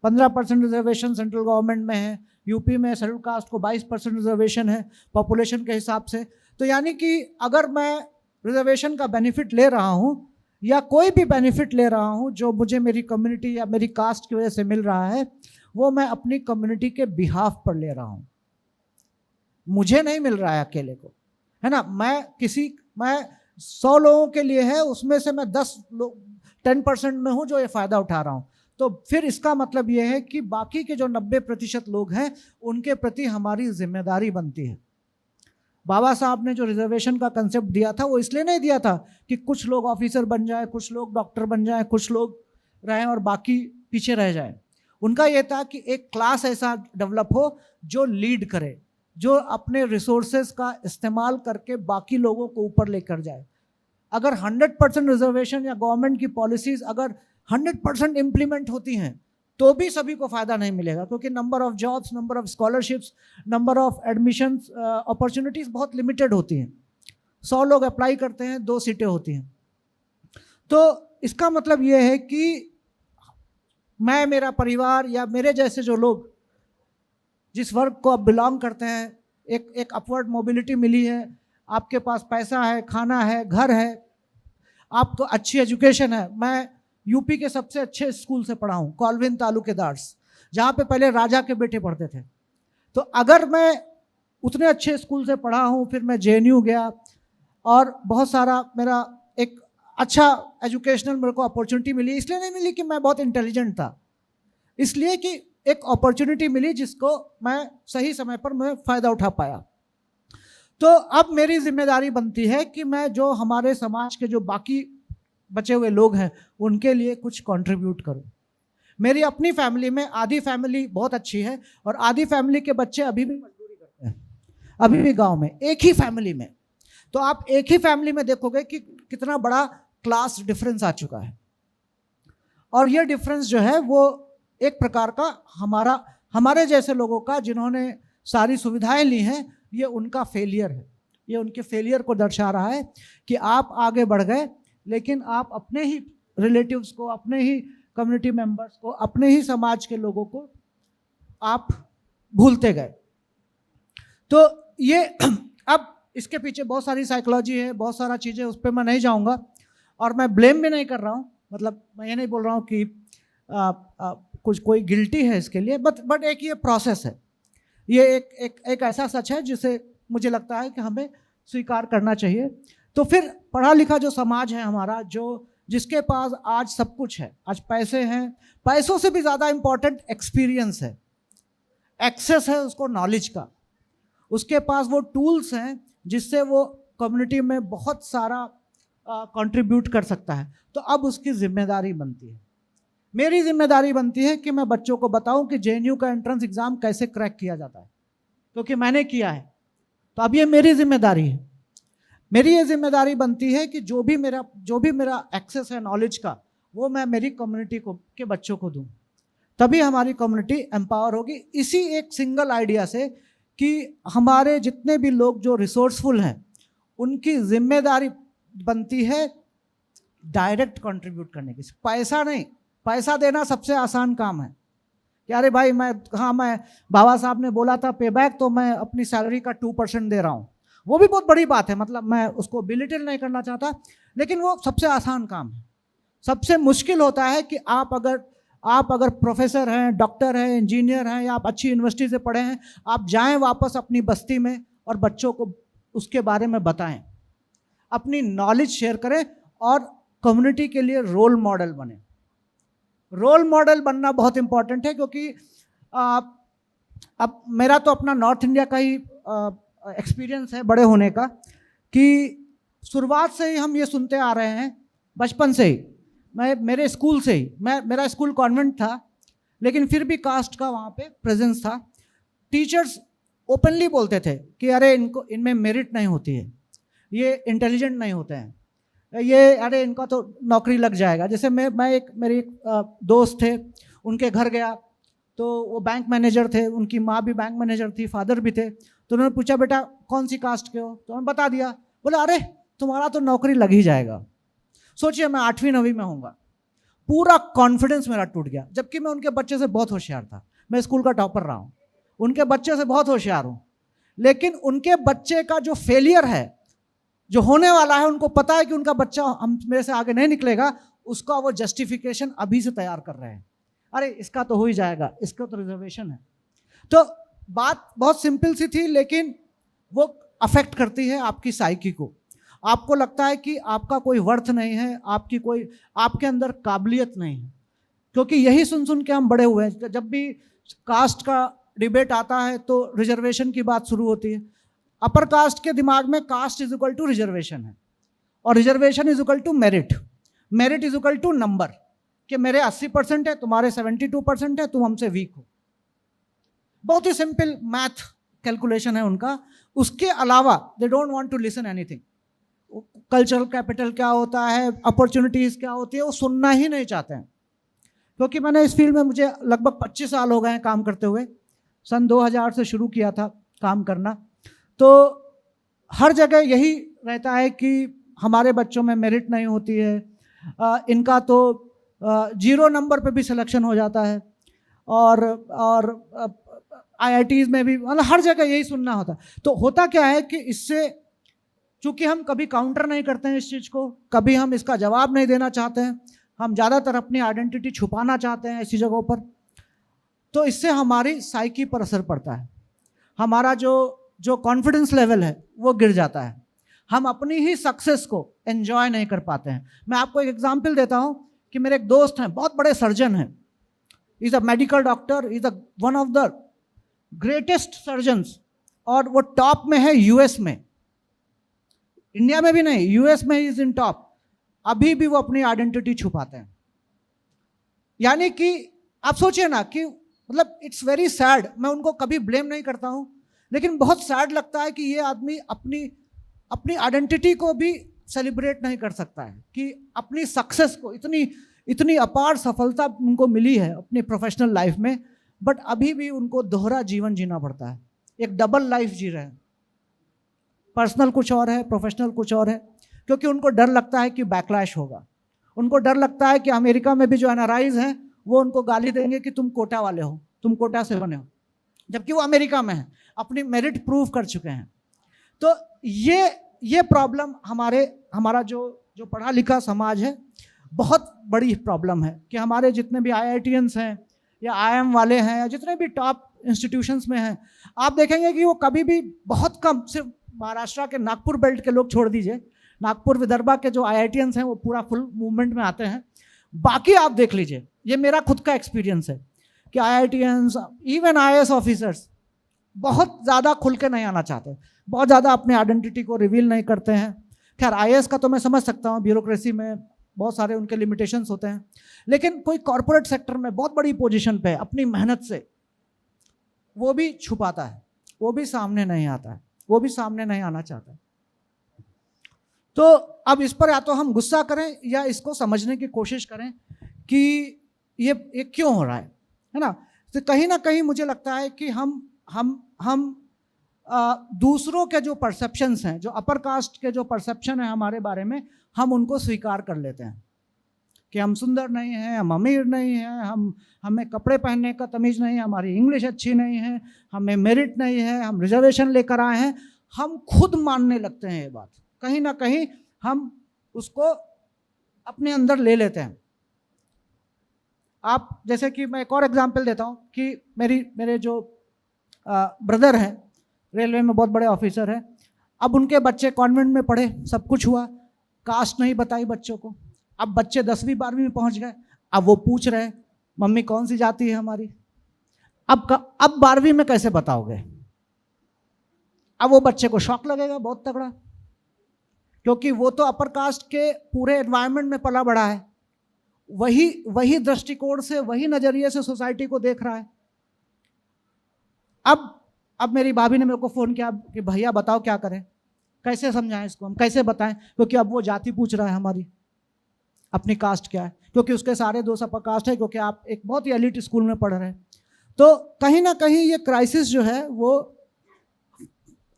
15% रिजर्वेशन सेंट्रल गवर्नमेंट में है, यूपी में शेड्यूल कास्ट को 22% रिजर्वेशन है पॉपुलेशन के हिसाब से। तो यानी कि अगर मैं रिजर्वेशन का बेनिफिट ले रहा हूँ या कोई भी बेनिफिट ले रहा हूँ जो मुझे मेरी कम्युनिटी या मेरी कास्ट की वजह से मिल रहा है, वो मैं अपनी कम्युनिटी के बिहाफ पर ले रहा हूँ, मुझे नहीं मिल रहा है अकेले को, है ना। मैं 100 लोगों के लिए है, उसमें से मैं 10% में हूँ जो ये फ़ायदा उठा रहा हूँ। तो फिर इसका मतलब ये है कि बाकी के जो 90% लोग हैं उनके प्रति हमारी जिम्मेदारी बनती है। बाबा साहब ने जो रिजर्वेशन का कंसेप्ट दिया था वो इसलिए नहीं दिया था कि कुछ लोग ऑफिसर बन जाए, कुछ लोग डॉक्टर बन जाए, कुछ लोग रहें और बाकी पीछे रह जाए। उनका ये था कि एक क्लास ऐसा डेवलप हो जो लीड करे, जो अपने रिसोर्सेज का इस्तेमाल करके बाकी लोगों को ऊपर लेकर जाए। अगर 100% रिजर्वेशन या गवर्नमेंट की पॉलिसीज़ अगर 100% इम्प्लीमेंट होती हैं तो भी सभी को फ़ायदा नहीं मिलेगा, क्योंकि number of jobs, number of scholarships, number of admissions, opportunities बहुत लिमिटेड होती हैं। 100 लोग अप्लाई करते हैं, 2 सीटें होती हैं। तो इसका मतलब ये है कि मैं, मेरा परिवार या मेरे जैसे जो लोग जिस वर्ग को आप बिलोंग करते हैं, एक अपवर्ड मोबिलिटी मिली है, आपके पास पैसा है, खाना है, घर है, आपको अच्छी एजुकेशन है। मैं यूपी के सबसे अच्छे स्कूल से पढ़ा हूँ, कॉलविन तालुकेदार्स, जहाँ पे पहले राजा के बेटे पढ़ते थे। तो अगर मैं उतने अच्छे स्कूल से पढ़ा हूँ, फिर मैं JNU गया और बहुत सारा मेरा एक अच्छा एजुकेशनल मेरे को अपॉर्चुनिटी मिली। इसलिए नहीं मिली कि मैं बहुत इंटेलिजेंट था, इसलिए कि एक अपॉर्चुनिटी मिली जिसको मैं सही समय पर मैं फ़ायदा उठा पाया। तो अब मेरी जिम्मेदारी बनती है कि मैं जो हमारे समाज के जो बाकी बचे हुए लोग हैं उनके लिए कुछ कंट्रीब्यूट करूं। मेरी अपनी फैमिली में आधी फैमिली बहुत अच्छी है और आधी फैमिली के बच्चे अभी भी मजदूरी करते हैं, अभी भी गांव में, एक ही फैमिली में। तो आप एक ही फैमिली में देखोगे कि कितना बड़ा क्लास डिफरेंस आ चुका है। और ये डिफरेंस जो है वो एक प्रकार का हमारे जैसे लोगों का जिन्होंने सारी सुविधाएं ली हैं, ये उनका फेलियर है। ये उनके फेलियर को दर्शा रहा है कि आप आगे बढ़ गए लेकिन आप अपने ही रिलेटिव्स को, अपने ही कम्युनिटी मेंबर्स को, अपने ही समाज के लोगों को आप भूलते गए। तो ये अब इसके पीछे बहुत सारी साइकोलॉजी है, बहुत सारा चीज़ें, उस पर मैं नहीं जाऊंगा और मैं ब्लेम भी नहीं कर रहा हूँ। मतलब मैं ये नहीं बोल रहा हूँ कि कुछ कोई गिल्टी है इसके लिए, बट एक ये प्रोसेस है, ये एक ऐसा सच है जिसे मुझे लगता है कि हमें स्वीकार करना चाहिए। तो फिर पढ़ा लिखा जो समाज है हमारा, जिसके पास आज सब कुछ है, आज पैसे हैं, पैसों से भी ज़्यादा इम्पोर्टेंट एक्सपीरियंस है, एक्सेस है उसको नॉलेज का, उसके पास वो टूल्स हैं जिससे वो कम्युनिटी में बहुत सारा कंट्रीब्यूट कर सकता है। तो अब उसकी जिम्मेदारी बनती है, मेरी जिम्मेदारी बनती है कि मैं बच्चों को बताऊं कि जेएनयू का एंट्रेंस एग्ज़ाम कैसे क्रैक किया जाता है, क्योंकि मैंने किया है। तो अब ये मेरी जिम्मेदारी है। मेरी ये जिम्मेदारी बनती है कि जो भी मेरा एक्सेस है नॉलेज का, वो मैं मेरी कम्युनिटी के बच्चों को दूं, तभी हमारी कम्युनिटी एम्पावर होगी। इसी एक सिंगल आइडिया से कि हमारे जितने भी लोग जो रिसोर्सफुल हैं उनकी जिम्मेदारी बनती है डायरेक्ट कंट्रीब्यूट करने की, पैसा नहीं। पैसा देना सबसे आसान काम है कि अरे भाई मैं बाबा साहब ने बोला था पे बैक, तो मैं अपनी सैलरी का 2% दे रहा हूँ, वो भी बहुत बड़ी बात है। मतलब मैं उसको बिलिटिल नहीं करना चाहता, लेकिन वो सबसे आसान काम है। सबसे मुश्किल होता है कि आप अगर प्रोफेसर हैं, डॉक्टर हैं, इंजीनियर हैं, या आप अच्छी यूनिवर्सिटी से पढ़े हैं, आप जाएं वापस अपनी बस्ती में और बच्चों को उसके बारे में बताएं, अपनी नॉलेज शेयर करें और कम्युनिटी के लिए रोल मॉडल बने। रोल मॉडल बनना बहुत इंपॉर्टेंट है, क्योंकि अब मेरा तो अपना नॉर्थ इंडिया का ही एक्सपीरियंस है बड़े होने का, कि शुरुआत से ही हम ये सुनते आ रहे हैं, बचपन से ही, मेरे स्कूल से ही, मेरा स्कूल कॉन्वेंट था, लेकिन फिर भी कास्ट का वहाँ पे प्रेजेंस था। टीचर्स ओपनली बोलते थे कि अरे इनमें मेरिट नहीं होती है, ये इंटेलिजेंट नहीं होते हैं, ये अरे इनका तो नौकरी लग जाएगा। जैसे मेरे एक दोस्त थे, उनके घर गया तो वो बैंक मैनेजर थे, उनकी माँ भी बैंक मैनेजर थी, फादर भी थे। तो उन्होंने पूछा बेटा कौन सी कास्ट के हो, तो उन्होंने बता दिया। बोले अरे तुम्हारा तो नौकरी लग ही जाएगा। सोचिए मैं 8वीं 9वीं में होऊंगा, पूरा कॉन्फिडेंस मेरा टूट गया, जबकि मैं उनके बच्चे से बहुत होशियार था, मैं स्कूल का टॉपर रहा हूँ, उनके बच्चे से बहुत होशियार हूँ। लेकिन उनके बच्चे का जो फेलियर है, जो होने वाला है, उनको पता है कि उनका बच्चा मेरे से आगे नहीं निकलेगा, उसका वो जस्टिफिकेशन अभी से तैयार कर रहे हैं। अरे इसका तो हो ही जाएगा, इसका तो रिजर्वेशन है। तो बात बहुत सिंपल सी थी, लेकिन वो अफेक्ट करती है आपकी साइकी को। आपको लगता है कि आपका कोई वर्थ नहीं है, आपके अंदर काबिलियत नहीं है, क्योंकि यही सुन सुन के हम बड़े हुए हैं। जब भी कास्ट का डिबेट आता है तो रिजर्वेशन की बात शुरू होती है। अपर कास्ट के दिमाग में caste is equal to reservation है, और reservation is equal to merit, merit is equal to number, कि मेरे 80% है, तुम्हारे 72% है, तुम हमसे वीक हो। बहुत ही सिंपल मैथ कैलकुलेशन है उनका। उसके अलावा they don't want to listen anything. Cultural capital क्या होता है, अपॉर्चुनिटीज़ क्या होती है, वो सुनना ही नहीं चाहते हैं। क्योंकि मैंने इस फील्ड में, मुझे लगभग 25 साल हो गए हैं काम करते हुए, सन 2000 से शुरू किया था काम करना। तो हर जगह यही रहता है कि हमारे बच्चों में मेरिट नहीं होती है, इनका तो 0 नंबर पे भी सिलेक्शन हो जाता है, और IITs में भी, मतलब हर जगह यही सुनना होता है। तो होता क्या है कि इससे, चूँकि हम कभी काउंटर नहीं करते हैं इस चीज़ को, कभी हम इसका जवाब नहीं देना चाहते हैं, हम ज़्यादातर अपनी आइडेंटिटी छुपाना चाहते हैं ऐसी जगहों पर, तो इससे हमारी साइकी पर असर पड़ता है। हमारा जो कॉन्फिडेंस लेवल है वो गिर जाता है, हम अपनी ही सक्सेस को एंजॉय नहीं कर पाते हैं। मैं आपको एक एग्जांपल देता हूं कि मेरे एक दोस्त हैं, बहुत बड़े सर्जन हैं, is a medical doctor, is a one of the greatest surgeons, और वो टॉप में है यूएस में, इंडिया में भी नहीं, यूएस में इज इन टॉप। अभी भी वो अपनी आइडेंटिटी छुपाते हैं। यानी कि आप सोचिए ना कि मतलब इट्स वेरी सैड, मैं उनको कभी ब्लेम नहीं करता हूँ, लेकिन बहुत सैड लगता है कि ये आदमी अपनी आइडेंटिटी को भी सेलिब्रेट नहीं कर सकता है, कि अपनी सक्सेस को, इतनी अपार सफलता उनको मिली है अपनी प्रोफेशनल लाइफ में, बट अभी भी उनको दोहरा जीवन जीना पड़ता है, एक डबल लाइफ जी रहे हैं। पर्सनल कुछ और है, प्रोफेशनल कुछ और है, क्योंकि उनको डर लगता है कि बैकलैश होगा। उनको डर लगता है कि अमेरिका में भी जो एनआरआईज हैं वो उनको गाली देंगे कि तुम कोटा वाले हो, तुम कोटा से बने हो, जबकि वो अमेरिका में हैं, अपनी मेरिट प्रूव कर चुके हैं। तो ये प्रॉब्लम हमारा जो पढ़ा लिखा समाज है, बहुत बड़ी प्रॉब्लम है कि हमारे जितने भी आईआईटीएंस हैं या आईएम वाले हैं या जितने भी टॉप इंस्टीट्यूशंस में हैं, आप देखेंगे कि वो कभी भी बहुत कम, सिर्फ महाराष्ट्र के नागपुर बेल्ट के लोग छोड़ दीजिए, नागपुर विदर्भा के जो आईआईटीएंस हैं वो पूरा फुल मूवमेंट में आते हैं। बाकी आप देख लीजिए, ये मेरा खुद का एक्सपीरियंस है कि आईआईटीएंस, इवन आईएएस ऑफिसर्स बहुत ज़्यादा खुल के नहीं आना चाहते, बहुत ज़्यादा अपने आइडेंटिटी को रिवील नहीं करते हैं। खैर आईएएस का तो मैं समझ सकता हूँ, ब्यूरोक्रेसी में बहुत सारे उनके लिमिटेशंस होते हैं, लेकिन कोई कॉरपोरेट सेक्टर में बहुत बड़ी पोजीशन पे अपनी मेहनत से वो भी छुपाता है, वो भी सामने नहीं आता है, वो भी सामने नहीं आना चाहता है। तो अब इस पर या तो हम गुस्सा करें या इसको समझने की कोशिश करें कि ये क्यों हो रहा है ना। तो कहीं ना कहीं मुझे लगता है कि हम दूसरों के जो परसेप्शंस हैं, जो अपर कास्ट के जो परसेप्शन है हमारे बारे में, हम उनको स्वीकार कर लेते हैं कि हम सुंदर नहीं हैं, हम अमीर नहीं हैं, हमें कपड़े पहनने का तमीज़ नहीं है, हमारी इंग्लिश अच्छी नहीं है, हमें मेरिट नहीं है, हम रिजर्वेशन लेकर आए हैं। हम खुद मानने लगते हैं ये बात, कहीं ना कहीं हम उसको अपने अंदर ले लेते हैं। आप जैसे कि मैं एक और एग्जांपल देता हूँ कि मेरे जो ब्रदर हैं, रेलवे में बहुत बड़े ऑफिसर हैं, अब उनके बच्चे कॉन्वेंट में पढ़े, सब कुछ हुआ, कास्ट नहीं बताई बच्चों को, अब बच्चे 10वीं 12वीं में पहुँच गए, अब वो पूछ रहे मम्मी कौन सी जाति है हमारी। अब 12वीं में कैसे बताओगे? अब वो बच्चे को शॉक लगेगा बहुत तगड़ा, क्योंकि वो तो अपर कास्ट के पूरे एनवायरनमेंट में पला बड़ा है, वही दृष्टिकोण से, वही नज़रिए से सोसाइटी को देख रहा है। अब मेरी भाभी ने मेरे को फ़ोन किया कि भैया बताओ क्या करें, कैसे समझाएं इसको, हम कैसे बताएं, क्योंकि अब वो जाति पूछ रहा है हमारी, अपनी कास्ट क्या है, क्योंकि उसके सारे दोस्त अपर कास्ट है, क्योंकि आप एक बहुत ही एलिट स्कूल में पढ़ रहे हैं। तो कहीं ना कहीं ये क्राइसिस जो है वो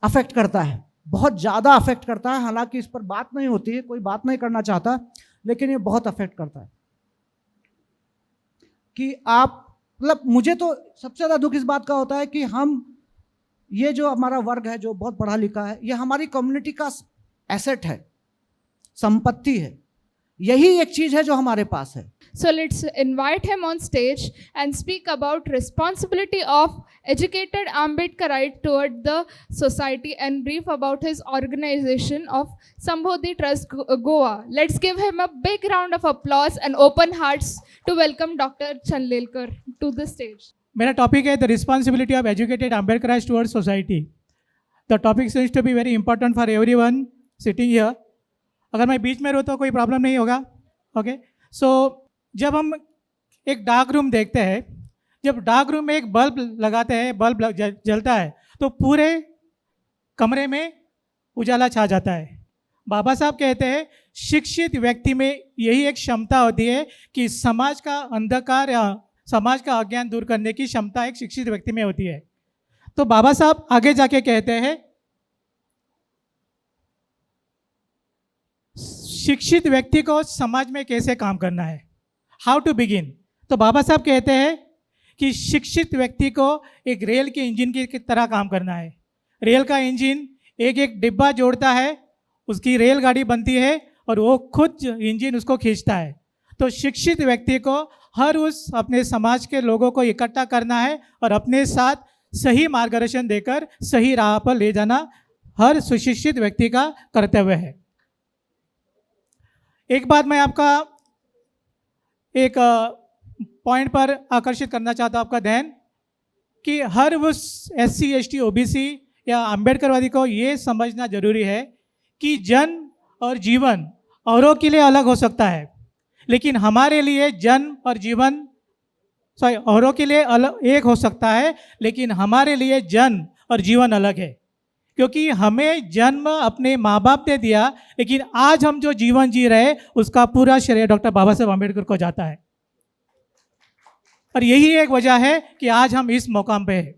अफेक्ट करता है, बहुत ज़्यादा अफेक्ट करता है। हालांकि इस पर बात नहीं होती है, कोई बात नहीं करना चाहता, लेकिन ये बहुत अफेक्ट करता है कि आप, मतलब मुझे तो सबसे ज़्यादा दुख इस बात का होता है कि हम, ये जो हमारा वर्ग है जो बहुत पढ़ा लिखा है, ये हमारी कम्युनिटी का एसेट है, संपत्ति है, यही एक चीज़ है जो हमारे पास है। So let's invite him on stage and speak about responsibility of educated Ambedkarite toward the society and brief about his organization of Sambodhi Trust Goa. Let's give him a big round of applause and open hearts to welcome Dr. Chandlekar to the stage. मेरा topic है the responsibility of educated Ambedkarites towards society. The topic seems to be very important for everyone sitting here. अगर मैं बीच में रहूँ तो कोई problem नहीं होगा, ओके। सो जब हम एक डार्क रूम देखते हैं, जब डार्क रूम में एक बल्ब लगाते हैं, बल्ब जलता है तो पूरे कमरे में उजाला छा जाता है। बाबा साहब कहते हैं शिक्षित व्यक्ति में यही एक क्षमता होती है कि समाज का अंधकार या समाज का अज्ञान दूर करने की क्षमता एक शिक्षित व्यक्ति में होती है। तो बाबा साहब आगे जाके कहते हैं शिक्षित व्यक्ति को समाज में कैसे काम करना है, हाउ टू बिगिन। तो बाबा साहब कहते हैं कि शिक्षित व्यक्ति को एक रेल के इंजन की तरह काम करना है। रेल का इंजन एक एक डिब्बा जोड़ता है, उसकी रेलगाड़ी बनती है और वो खुद इंजन उसको खींचता है। तो शिक्षित व्यक्ति को हर उस अपने समाज के लोगों को इकट्ठा करना है और अपने साथ सही मार्गदर्शन देकर सही राह पर ले जाना हर सुशिक्षित व्यक्ति का कर्तव्य है। एक बात मैं आपका एक पॉइंट पर आकर्षित करना चाहता हूँ आपका ध्यान कि हर उस SC ST OBC या अम्बेडकरवादी को ये समझना जरूरी है कि जन्म और जीवन औरों के लिए अलग हो सकता है, लेकिन हमारे लिए जन्म और जीवन औरों के लिए अलग एक हो सकता है, लेकिन हमारे लिए जन्म और जीवन अलग है। क्योंकि हमें जन्म अपने माँ बाप ने दिया, लेकिन आज हम जो जीवन जी रहे उसका पूरा श्रेय डॉक्टर बाबा साहब अम्बेडकर को जाता है। और यही एक वजह है कि आज हम इस मुकाम पे हैं।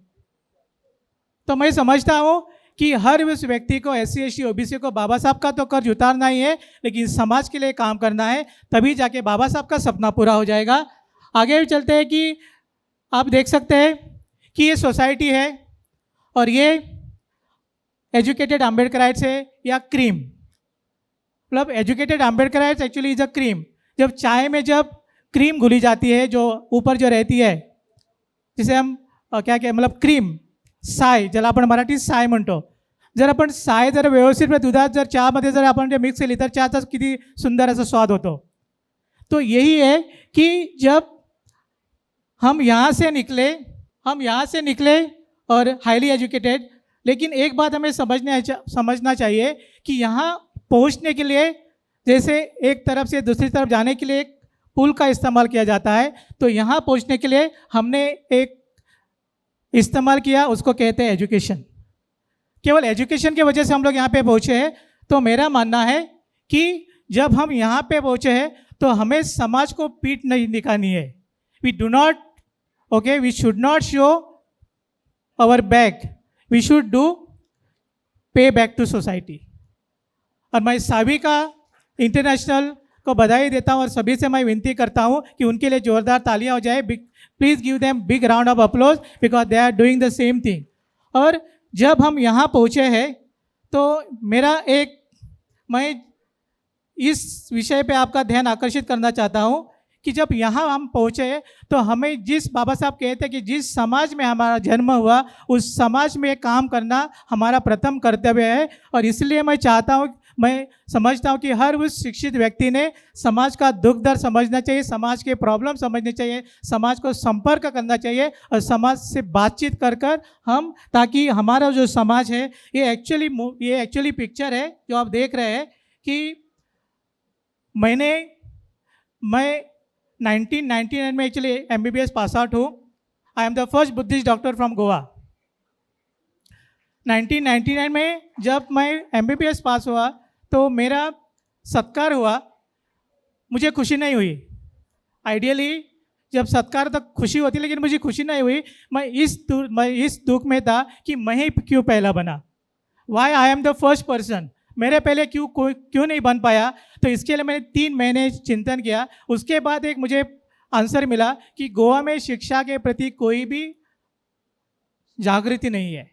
तो मैं समझता हूँ कि हर उस व्यक्ति को SC ST OBC को बाबा साहब का तो कर्ज उतारना ही है, लेकिन समाज के लिए काम करना है, तभी जाके बाबा साहब का सपना पूरा हो जाएगा। आगे भी चलते हैं कि आप देख सकते हैं कि ये सोसाइटी है और ये एजुकेटेड अम्बेडकराइट्स है या क्रीम, मतलब educated Ambedkarites actually is a cream. जब चाय में जब क्रीम घुली जाती है जो ऊपर जो रहती है, जिसे हम क्या मतलब क्रीम साय, ज्याला आपण मराठीत साय म्हणतो, जर आपण साय जर व्यवस्थित दुधात जर चहामध्ये जर आपण जे मिक्स केली तर चहाचा किती सुंदर असा स्वाद होतो। तो यही है कि जब हम यहाँ से निकले और हाईली एजुकेटेड, लेकिन एक बात हमें समझना चाहिए कि यहाँ पहुँचने के लिए जैसे एक तरफ से दूसरी तरफ जाने के लिए एक पुल का इस्तेमाल किया जाता है, तो यहाँ पहुँचने के लिए हमने एक इस्तेमाल किया, उसको कहते हैं एजुकेशन। केवल एजुकेशन की वजह से हम लोग यहाँ पे पहुँचे हैं। तो मेरा मानना है कि जब हम यहाँ पे पहुँचे हैं तो हमें समाज को पीठ नहीं दिखानी है। We do not we should not show our back, we should do pay back to society. और मैं सभी का इंटरनेशनल को बधाई देता हूँ और सभी से मैं विनती करता हूँ कि उनके लिए जोरदार तालियां हो जाए। Please give them big round of applause because they are doing the same thing. और जब हम यहाँ पहुँचे हैं तो मैं इस विषय पे आपका ध्यान आकर्षित करना चाहता हूँ कि जब यहाँ हम पहुँचे तो हमें जिस बाबा साहब कहते हैं कि जिस समाज में हमारा जन्म हुआ उस समाज में काम करना हमारा प्रथम कर्तव्य है। और इसलिए मैं समझता हूँ कि हर उस शिक्षित व्यक्ति ने समाज का दुख दर्द समझना चाहिए, समाज के प्रॉब्लम समझने चाहिए, समाज को संपर्क करना चाहिए और समाज से बातचीत कर हम, ताकि हमारा जो समाज है ये एक्चुअली पिक्चर है जो आप देख रहे हैं कि मैं 1999 में एक्चुअली MBBS पास आउट हूँ। आई am the first Buddhist doctor from Goa. 1999 में जब मैं MBBS पास हुआ तो मेरा सत्कार हुआ, मुझे खुशी नहीं हुई। आइडियली जब सत्कार तक खुशी होती, लेकिन मुझे खुशी नहीं हुई। मैं इस दुख में था कि मैं ही क्यों पहला बना, why I am the first person, मेरे पहले क्यों नहीं बन पाया। तो इसके लिए मैंने 3 महीने चिंतन किया। उसके बाद एक मुझे आंसर मिला कि गोवा में शिक्षा के प्रति कोई भी जागृति नहीं है।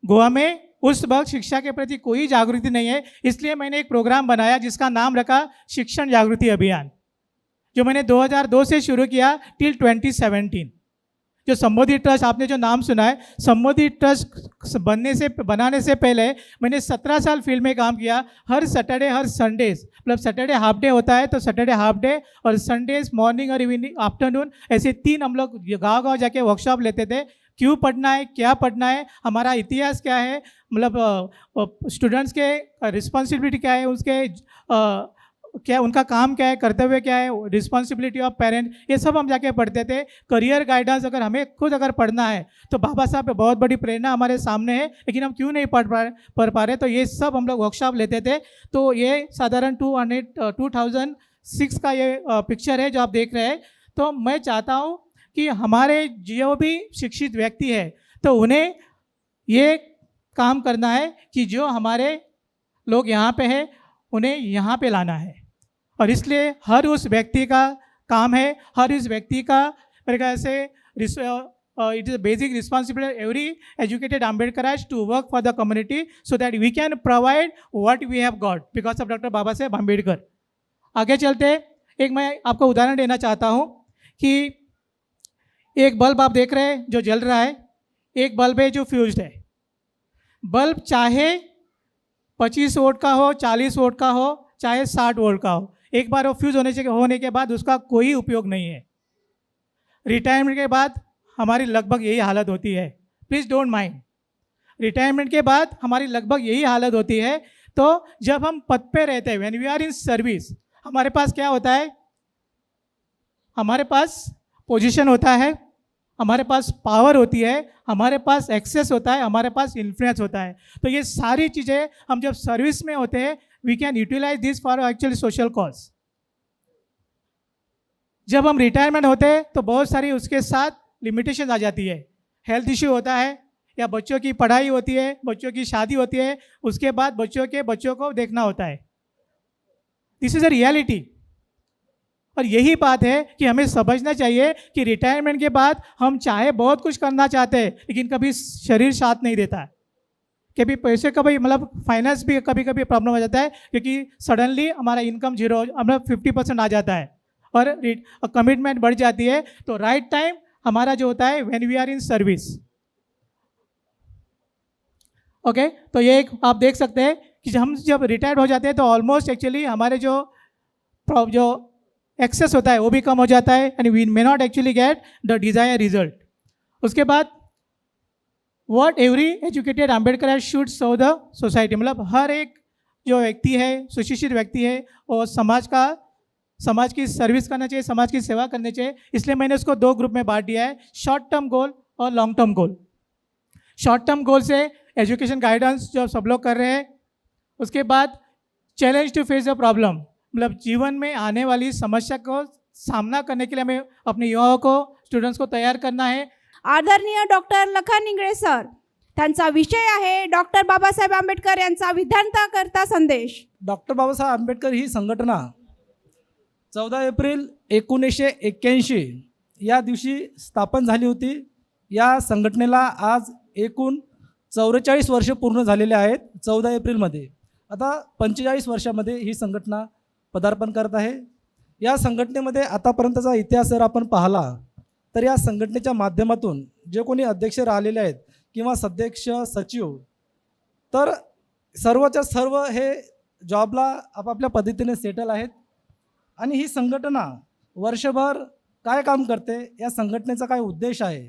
गोवा में उस वक्त शिक्षा के प्रति कोई जागृति नहीं है। इसलिए मैंने एक प्रोग्राम बनाया जिसका नाम रखा शिक्षण जागृति अभियान, जो मैंने 2002 से शुरू किया टिल 2017। जो सम्बोधि ट्रस्ट, आपने जो नाम सुना है, सम्बोधि ट्रस्ट बनाने से पहले मैंने 17 साल फील्ड में काम किया। हर सैटरडे हर संडेज, मतलब सैटरडे हाफ डे होता है तो सैटरडे हाफ डे और संडेज मॉर्निंग और इवनिंग आफ्टरनून, ऐसे 3 हम लोग गाँव जाके वर्कशॉप लेते थे। क्यों पढ़ना है, क्या पढ़ना है, हमारा इतिहास क्या है, मतलब स्टूडेंट्स के रिस्पॉन्सिबिलिटी क्या है, उसके क्या उनका काम क्या है, कर्तव्य क्या है, रिस्पॉन्सिबिलिटी ऑफ पेरेंट, ये सब हम जाके पढ़ते थे। करियर गाइडेंस अगर हमें खुद पढ़ना है तो बाबा साहब बहुत बड़ी प्रेरणा हमारे सामने है, लेकिन हम क्यों नहीं पढ़ पा रहे। तो ये सब हम लोग वर्कशॉप लेते थे। तो ये साधारण 2006 का ये पिक्चर है जो आप देख रहे हैं। तो मैं चाहता हूँ कि हमारे जो भी शिक्षित व्यक्ति है तो उन्हें ये काम करना है कि जो हमारे लोग यहाँ पे हैं उन्हें यहाँ पे लाना है। और इसलिए हर उस व्यक्ति का काम है, हर उस व्यक्ति का मेरे ख्याल से it is a basic responsibility of every educated Ambedkarites to work for the community so that we can provide what we have got because of Dr. Baba Saheb Ambedkar. आगे चलते एक मैं आपको उदाहरण देना चाहता हूँ कि एक बल्ब आप देख रहे हैं जो जल रहा है, एक बल्ब है जो फ्यूज्ड है। बल्ब चाहे 25 वोल्ट का हो, 40 वोल्ट का हो, चाहे 60 वोल्ट का हो, एक बार वो फ्यूज होने के बाद उसका कोई उपयोग नहीं है। रिटायरमेंट के बाद हमारी लगभग यही हालत होती है, प्लीज़ डोंट माइंड। रिटायरमेंट के बाद हमारी लगभग यही हालत होती है। तो जब हम पद पे रहते हैं, when we are in service, हमारे पास क्या होता है, हमारे पास पोजीशन होता है, हमारे पास पावर होती है, हमारे पास एक्सेस होता है, हमारे पास इन्फ्लुएंस होता है। तो ये सारी चीज़ें हम जब सर्विस में होते हैं, we can utilise this for actually social cause. जब हम रिटायरमेंट होते हैं तो बहुत सारी उसके साथ लिमिटेशन आ जाती है। हेल्थ इश्यू होता है, या बच्चों की पढ़ाई होती है, बच्चों की शादी होती है, उसके बाद बच्चों को देखना होता है। This is a reality. और यही बात है कि हमें समझना चाहिए कि रिटायरमेंट के बाद हम चाहे बहुत कुछ करना चाहते हैं, लेकिन कभी शरीर साथ नहीं देता है, कभी पैसे का भी मतलब फाइनेंस भी कभी कभी प्रॉब्लम हो जाता है, क्योंकि सडनली हमारा इनकम जीरो, हमारा 50% आ जाता है और कमिटमेंट बढ़ जाती है। तो राइट टाइम हमारा जो होता है when we are in service. Okay, तो ये एक आप देख सकते हैं कि हम जब रिटायर्ड हो जाते हैं तो ऑलमोस्ट एक्चुअली हमारे जो एक्सेस होता है वो भी कम हो जाता है, and we may not actually get the desire result. उसके बाद what every educated Ambedkar should serve the society, मतलब हर एक जो व्यक्ति है, सुशिक्षित व्यक्ति है, वो समाज की सर्विस करना चाहिए, समाज की सेवा करनी चाहिए। इसलिए मैंने उसको 2 ग्रुप में बांट दिया है, शॉर्ट टर्म गोल और long term goal. Short term goal से एजुकेशन गाइडेंस जो सब लोग कर रहे हैं, उसके बाद challenge to face the problem, मतलब जीवन में आने वाली समस्या को सामना करने के लिए हमें अपने युवाओं को, स्टुडंट्स को तयार करना है। आदरणीय डॉक्टर लखन इंगळे सर, त्यांचा विषय आहे डॉक्टर बाबासाहेब आंबेडकर यांचा विद्यार्थ्यांकरता संदेश। डॉक्टर बाबासाहेब आंबेडकर ही संघटना 14 एप्रिल 1981 या दिवशी स्थापन झाली होती। या संघटनेला आज एकूण 44 वर्ष पूर्ण झालेले आहेत 14 एप्रिलमध्ये। आता 45 वर्षामध्ये ही संघटना पदार्पण करत आहे। या संघटनेमध्ये आतापर्यंतचा इतिहास जर आपण पाहिला तर या संघटनेच्या माध्यमातून जे कोणी अध्यक्ष राहिलेले आहेत किंवा सदस्य सचिव, तर सर्वच्या सर्व हे जॉबला आपापल्या पद्धतीने सेटल आहेत। आणि ही संघटना वर्षभर काय काम करते, या संघटनेचा काय उद्देश आहे,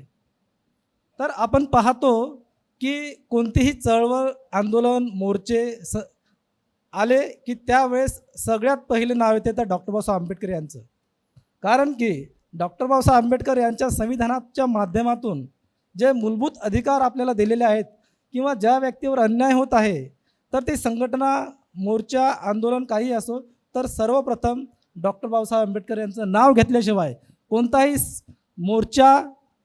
तर आपण पाहतो की कोणतीही चळवळ, आंदोलन, मोर्चे आले की त्यावेळेस सगळ्यात पहिले नाव येते तर डॉक्टर बाबासाहेब आंबेडकर यांचं। कारण की डॉक्टर बाबासाहेब आंबेडकर यांच्या संविधानाच्या माध्यमातून जे मूलभूत अधिकार आपल्याला दिलेले आहेत किंवा ज्या व्यक्तीवर अन्याय होत आहे, तर ते संघटना, मोर्चा, आंदोलन काही असो, तर सर्वप्रथम डॉक्टर बाबासाहेब आंबेडकर यांचं नाव घेतल्याशिवाय कोणताही मोर्चा,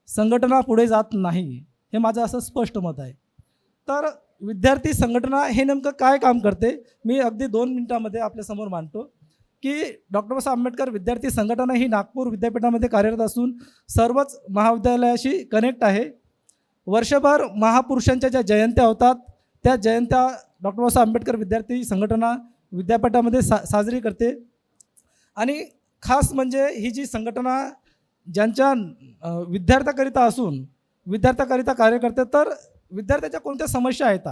संघटना पुढे जात नाही, हे माझं असं स्पष्ट मत आहे। तर विद्यार्थी संघटना हे नेमकं काय काम करते, मी अगदी 2 मिनिटांमध्ये आपल्यासमोर मांडतो की डॉक्टर बाबासाहेब आंबेडकर विद्यार्थी संघटना ही नागपूर विद्यापीठामध्ये कार्यरत असून सर्वच महाविद्यालयाशी कनेक्ट आहे। वर्षभर महापुरुषांच्या ज्या जयंत्या होतात त्या जयंत्या डॉक्टर बाबासाहेब आंबेडकर विद्यार्थी संघटना विद्यापीठामध्ये साजरी करते। आणि खास म्हणजे ही जी संघटना ज्यांच्या विद्यार्थ्याकरिता असून विद्यार्थ्याकरिता कार्य करते, तर विद्यार्थ्याच्या कोणत्या समस्या आहेत,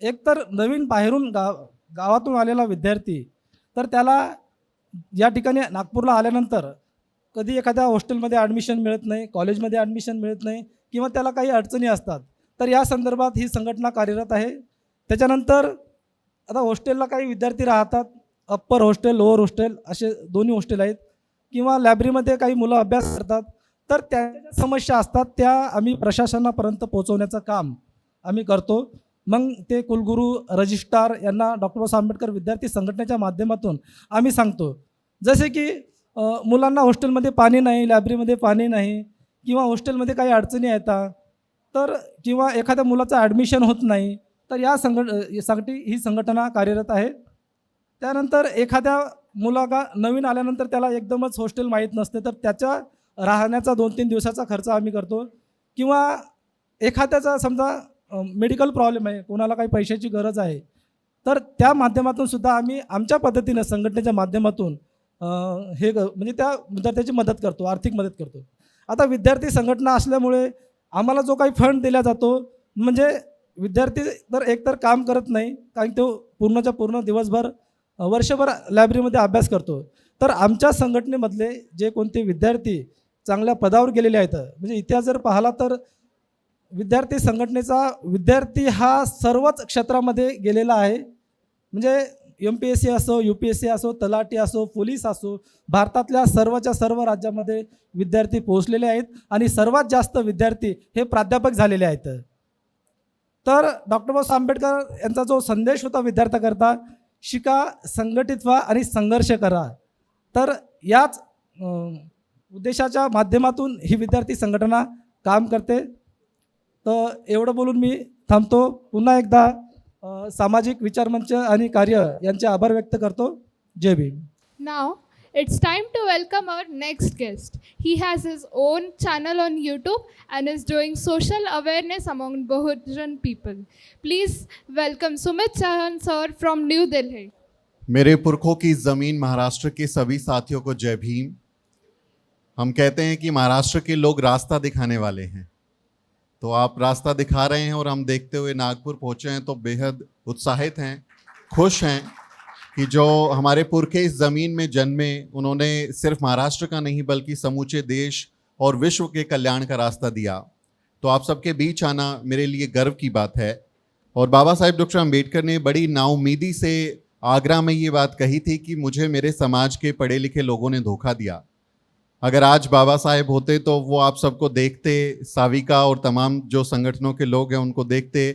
एक तर नवीन बाहेरून गावातून आलेला विद्यार्थी, तर त्याला या ठिकाणी नागपूरला आल्यानंतर कधी एखाद्या हॉस्टेलमध्ये ॲडमिशन मिळत नाही, कॉलेजमध्ये ॲडमिशन मिळत नाही किंवा त्याला काही अडचणी असतात, तर या संदर्भात ही संघटना कार्यरत आहे। त्याच्यानंतर आता हॉस्टेलला काही विद्यार्थी राहतात, अप्पर हॉस्टेल, लोअर हॉस्टेल असे दोन्ही हॉस्टेल आहेत, किंवा लायब्ररीमध्ये काही मुलं अभ्यास करतात, तर त्या समस्या असतात त्या आम्ही प्रशासनापर्यंत पोहोचवण्याचं काम आम्ही करतो। मग ते कुलगुरू, रजिस्ट्रार यांना डॉक्टर बाबासाहेब आंबेडकर विद्यार्थी संघटनेच्या माध्यमातून आम्ही सांगतो, जसे की मुलांना हॉस्टेलमध्ये पाणी नाही, लायब्ररीमध्ये पाणी नाही, किंवा हॉस्टेलमध्ये काही अडचणी येतात, तर किंवा एखाद्या मुलाचं ॲडमिशन होत नाही, तर यासाठी ही संघटना कार्यरत आहे। त्यानंतर एखाद्या मुलाला नवीन आल्यानंतर त्याला एकदमच हॉस्टेल माहीत नसते, तर त्याच्या राहण्याचा 2-3 दिवसाचा खर्च आम्ही करतो। किंवा एखाद्याचा समजा मेडिकल प्रॉब्लेम आहे, कोणाला काही पैशाची गरज आहे, तर त्या माध्यमातून सुद्धा आम्ही आमच्या पद्धतीनं संघटनेच्या माध्यमातून हे म्हणजे त्या विद्यार्थ्याची मदत करतो, आर्थिक मदत करतो। आता विद्यार्थी संघटना असल्यामुळे आम्हाला जो काही फंड दिला जातो, म्हणजे विद्यार्थी तर एकतर काम करत नाही, कारण तो पूर्णच्या पूर्ण दिवसभर वर्षभर लायब्ररीमध्ये अभ्यास करतो, तर आमच्या संघटनेमधले जे कोणते विद्यार्थी चांगल्या पदावर गेलेले आहेत. म्हणजे इतिहास जर पाहिला तर विद्यार्थी संघटनेचा विद्यार्थी हा सर्वच क्षेत्रामध्ये गेलेला आहे. म्हणजे MPSC असो, UPSC असो, तलाठी असो, पोलीस असो, भारतातल्या सर्वच्या सर्व राज्यामध्ये विद्यार्थी पोहोचलेले आहेत आणि सर्वात जास्त विद्यार्थी हे प्राध्यापक झालेले आहेत. तर डॉक्टर बाबासाहेब आंबेडकर यांचा जो संदेश होता विद्यार्थ्याकरता, शिका, संघटित व्हा आणि संघर्ष करा, तर याच उद्देशाच्या माध्यमातून ही विद्यार्थी संघटना काम करते. तर एवढं बोलून मी थांबतो. पुन्हा एकदा सामाजिक विचारमंच आणि कार्य यांचे आभार व्यक्त करतो. जय Bhim. Now, it's time to welcome our next guest. He has his own channel on YouTube and is doing social awareness among Bahujan people. Please welcome Sumit Chauhan sir from New Delhi. मेरे पुरखों की ज़मीन महाराष्ट्र के सभी साथियों को जय भीम. हम कहते हैं कि महाराष्ट्र के लोग रास्ता दिखाने वाले हैं, तो आप रास्ता दिखा रहे हैं और हम देखते हुए नागपुर पहुँचे हैं तो बेहद उत्साहित हैं, खुश हैं कि जो हमारे पुरखे इस ज़मीन में जन्मे, उन्होंने सिर्फ महाराष्ट्र का नहीं बल्कि समूचे देश और विश्व के कल्याण का रास्ता दिया. तो आप सबके बीच आना मेरे लिए गर्व की बात है. और बाबा साहेब डॉक्टर अम्बेडकर ने बड़ी नाउमीदी से आगरा में ये बात कही थी कि मुझे मेरे समाज के पढ़े लिखे लोगों ने धोखा दिया. अगर आज बाबा साहेब होते तो वो आप सबको देखते, साविका और तमाम जो संगठनों के लोग हैं उनको देखते,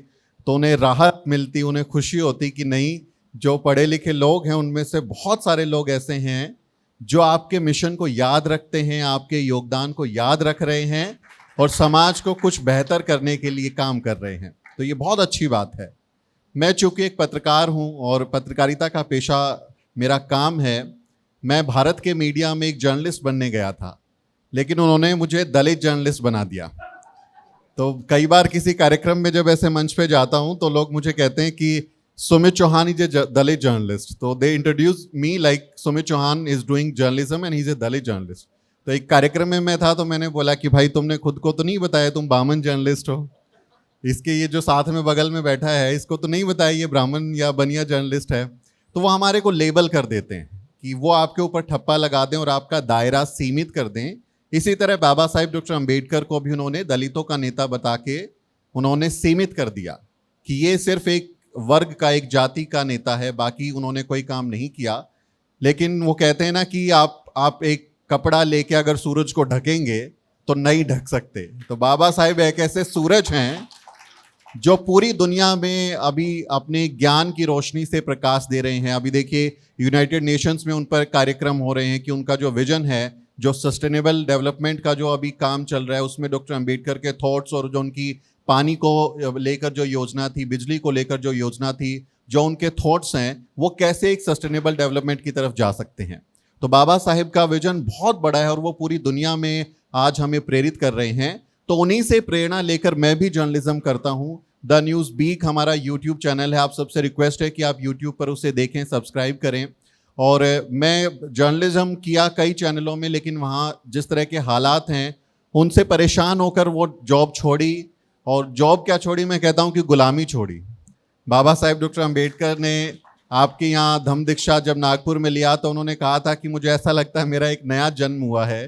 तो उन्हें राहत मिलती, उन्हें खुशी होती कि नहीं, जो पढ़े लिखे लोग हैं उनमें से बहुत सारे लोग ऐसे हैं जो आपके मिशन को याद रखते हैं, आपके योगदान को याद रख रहे हैं और समाज को कुछ बेहतर करने के लिए काम कर रहे हैं. तो ये बहुत अच्छी बात है. मैं चूँकि एक पत्रकार हूँ और पत्रकारिता का पेशा मेरा काम है, मैं भारत के मीडिया में एक जर्नलिस्ट बनने गया था, लेकिन उन्होंने मुझे दलित जर्नलिस्ट बना दिया. तो कई बार किसी कार्यक्रम में जब ऐसे मंच पे जाता हूँ तो लोग मुझे कहते हैं कि Sumit Chauhan is a Dalit journalist. तो they introduce me like Sumit Chauhan is doing journalism and he is a Dalit journalist. तो एक कार्यक्रम में मैं था तो मैंने बोला कि भाई तुमने खुद को तो नहीं बताया तुम ब्राह्मण जर्नलिस्ट हो, इसके ये जो साथ में बगल में बैठा है इसको तो नहीं बताया ये ब्राह्मण या बनिया जर्नलिस्ट है. तो वो हमारे को लेबल कर देते हैं कि वो आपके ऊपर ठप्पा लगा दें और आपका दायरा सीमित कर दें. इसी तरह बाबा साहेब डॉक्टर अम्बेडकर को भी उन्होंने दलितों का नेता बता के उन्होंने सीमित कर दिया कि ये सिर्फ एक वर्ग का, एक जाति का नेता है, बाकी उन्होंने कोई काम नहीं किया. लेकिन वो कहते हैं ना कि आप एक कपड़ा लेके अगर सूरज को ढकेंगे तो नहीं ढक सकते. तो बाबा साहेब एक ऐसे सूरज हैं जो पूरी दुनिया में अभी अपने ज्ञान की रोशनी से प्रकाश दे रहे हैं. अभी देखिए यूनाइटेड नेशंस में उन पर कार्यक्रम हो रहे हैं कि उनका जो विजन है, जो सस्टेनेबल डेवलपमेंट का जो अभी काम चल रहा है, उसमें डॉक्टर अम्बेडकर के थॉट्स और जो उनकी पानी को लेकर जो योजना थी, बिजली को लेकर जो योजना थी, जो उनके थॉट्स हैं, वो कैसे एक सस्टेनेबल डेवलपमेंट की तरफ जा सकते हैं. तो बाबा साहेब का विजन बहुत बड़ा है और वो पूरी दुनिया में आज हमें प्रेरित कर रहे हैं. तो उन्हीं से प्रेरणा लेकर मैं भी जर्नलिज्म करता हूँ. द न्यूज़ बीक हमारा यूट्यूब चैनल है, आप सबसे रिक्वेस्ट है कि आप यूट्यूब पर उसे देखें, सब्सक्राइब करें. और मैं जर्नलिज्म किया कई चैनलों में, लेकिन वहाँ जिस तरह के हालात हैं उनसे परेशान होकर वो जॉब छोड़ी. और जॉब क्या छोड़ी, मैं कहता हूँ कि गुलामी छोड़ी. बाबा साहेब डॉक्टर अम्बेडकर ने आपके यहाँ धम्म दीक्षा जब नागपुर में लिया तो उन्होंने कहा था कि मुझे ऐसा लगता है मेरा एक नया जन्म हुआ है.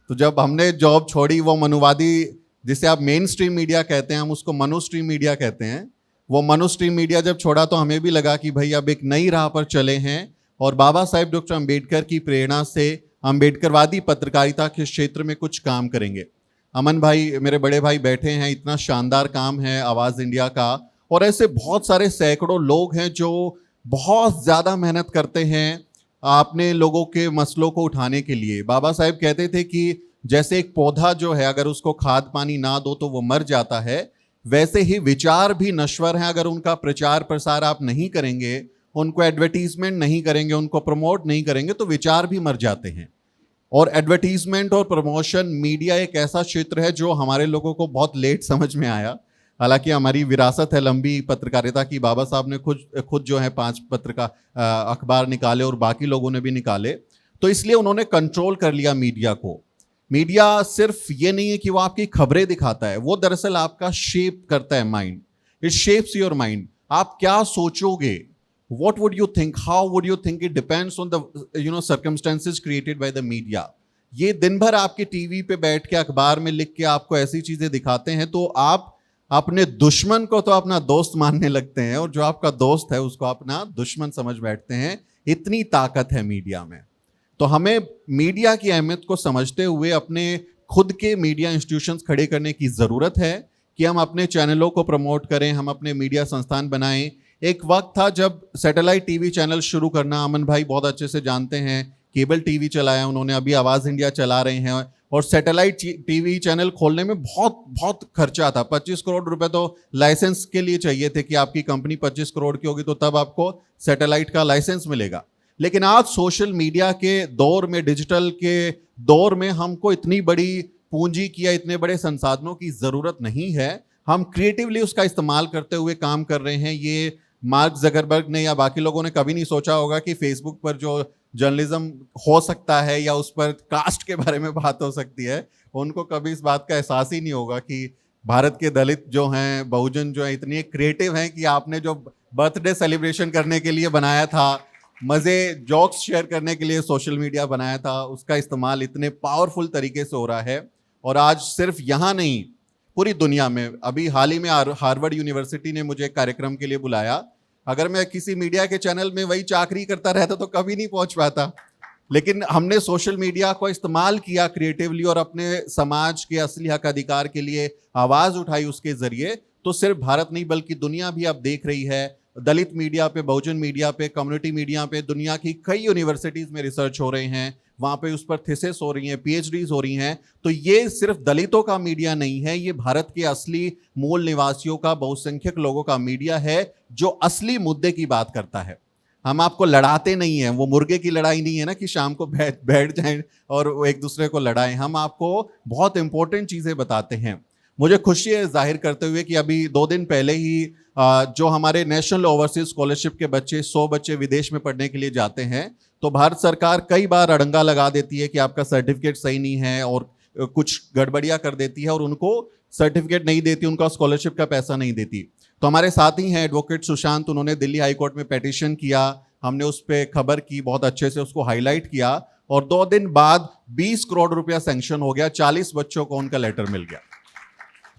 तो जब हमने जॉब छोड़ी, वो मनुवादी जिसे आप मेन स्ट्रीम मीडिया कहते हैं, हम उसको मनु स्ट्रीम मीडिया कहते हैं, वो मनु स्ट्रीम मीडिया जब छोड़ा तो हमें भी लगा कि भाई अब एक नई राह पर चले हैं और बाबा साहेब डॉक्टर अम्बेडकर की प्रेरणा से अम्बेडकरवादी पत्रकारिता के क्षेत्र में कुछ काम करेंगे. अमन भाई मेरे बड़े भाई बैठे हैं, इतना शानदार काम है आवाज़ इंडिया का, और ऐसे बहुत सारे सैकड़ों लोग हैं जो बहुत ज़्यादा मेहनत करते हैं अपने लोगों के मसलों को उठाने के लिए. बाबा साहेब कहते थे कि जैसे एक पौधा जो है अगर उसको खाद पानी ना दो तो वो मर जाता है, वैसे ही विचार भी नश्वर हैं. अगर उनका प्रचार प्रसार आप नहीं करेंगे, उनको एडवर्टीजमेंट नहीं करेंगे, उनको प्रमोट नहीं करेंगे तो विचार भी मर जाते हैं. और एडवर्टीजमेंट और प्रमोशन मीडिया एक ऐसा क्षेत्र है जो हमारे लोगों को बहुत लेट समझ में आया. हालांकि हमारी विरासत है लंबी पत्रकारिता की. बाबा साहब ने खुद जो है 5 अखबार निकाले और बाकी लोगों ने भी निकाले. तो इसलिए उन्होंने कंट्रोल कर लिया मीडिया को. मीडिया सिर्फ ये नहीं है कि वो आपकी खबरें दिखाता है, वो दरअसल आपका शेप करता है mind. It shapes your mind. आप क्या सोचोगे, what would you think, how would you think, it depends on the circumstances created by the media. ये दिन भर आपके टीवी पे बैठ के अखबार में लिख के आपको ऐसी चीजें दिखाते हैं, तो आप अपने दुश्मन को तो अपना दोस्त मानने लगते हैं और जो आपका दोस्त है उसको अपना दुश्मन समझ बैठते हैं। इतनी ताकत है मीडिया में। तो हमें मीडिया की अहमियत को समझते हुए अपने खुद के मीडिया इंस्टीट्यूशंस खड़े करने की ज़रूरत है कि हम अपने चैनलों को प्रमोट करें, हम अपने मीडिया संस्थान बनाएं। एक वक्त था जब सैटेलाइट टीवी चैनल शुरू करना, अमन भाई बहुत अच्छे से जानते हैं, केबल टीवी चलाया उन्होंने, अभी आवाज़ इंडिया चला रहे हैं, और सैटेलाइट टीवी चैनल खोलने में बहुत बहुत खर्चा था। 25 करोड़ रुपए तो लाइसेंस के लिए चाहिए थे कि आपकी कंपनी 25 करोड़ की होगी तो तब आपको सैटेलाइट का लाइसेंस मिलेगा। लेकिन आज सोशल मीडिया के दौर में, डिजिटल के दौर में हमको इतनी बड़ी पूंजी की या इतने बड़े संसाधनों की ज़रूरत नहीं है। हम क्रिएटिवली उसका इस्तेमाल करते हुए काम कर रहे हैं। ये मार्क जकरबर्ग ने या बाकी लोगों ने कभी नहीं सोचा होगा कि फेसबुक पर जो जर्नलिज्म हो सकता है या उस पर कास्ट के बारे में बात हो सकती है, उनको कभी इस बात का एहसास ही नहीं होगा कि भारत के दलित जो हैं, बहुजन जो हैं, इतनी क्रिएटिव हैं कि आपने जो बर्थडे सेलिब्रेशन करने के लिए बनाया था, मज़े जोक्स शेयर करने के लिए सोशल मीडिया बनाया था, उसका इस्तेमाल इतने पावरफुल तरीके से हो रहा है। और आज सिर्फ यहाँ नहीं, पूरी दुनिया में। अभी हाल ही में हार्वर्ड यूनिवर्सिटी ने मुझे एक कार्यक्रम के लिए बुलाया। अगर मैं किसी मीडिया के चैनल में वही चाकरी करता रहता तो कभी नहीं पहुंच पाता। लेकिन हमने सोशल मीडिया को इस्तेमाल किया क्रिएटिवली और अपने समाज के असली हक अधिकार के लिए आवाज़ उठाई उसके ज़रिए। तो सिर्फ भारत नहीं बल्कि दुनिया भी अब देख रही है। दलित मीडिया पे, बहुजन मीडिया पे, कम्युनिटी मीडिया पे दुनिया की कई यूनिवर्सिटीज़ में रिसर्च हो रहे हैं, वहाँ पे उस पर थीसिस हो रही हैं, पीएचडीज हो रही हैं। तो ये सिर्फ दलितों का मीडिया नहीं है, ये भारत के असली मूल निवासियों का, बहुसंख्यक लोगों का मीडिया है जो असली मुद्दे की बात करता है। हम आपको लड़ाते नहीं हैं, वो मुर्गे की लड़ाई नहीं है ना कि शाम को बैठ जाएं और एक दूसरे को लड़ाएं। हम आपको बहुत इंपॉर्टेंट चीज़ें बताते हैं। मुझे खुशी है जाहिर करते हुए कि अभी 2 दिन पहले ही जो हमारे नेशनल ओवरसीज स्कॉलरशिप के बच्चे, 100 बच्चे विदेश में पढ़ने के लिए जाते हैं, तो भारत सरकार कई बार अड़ंगा लगा देती है कि आपका सर्टिफिकेट सही नहीं है और कुछ गड़बड़ियाँ कर देती है और उनको सर्टिफिकेट नहीं देती, उनका स्कॉलरशिप का पैसा नहीं देती। तो हमारे साथी हैं एडवोकेट सुशांत, उन्होंने दिल्ली हाई कोर्ट में पिटीशन किया, हमने उस पर खबर की, बहुत अच्छे से उसको हाईलाइट किया और 2 दिन बाद 20 करोड़ रुपया सैंक्शन हो गया, 40 बच्चों को उनका लेटर मिल गया।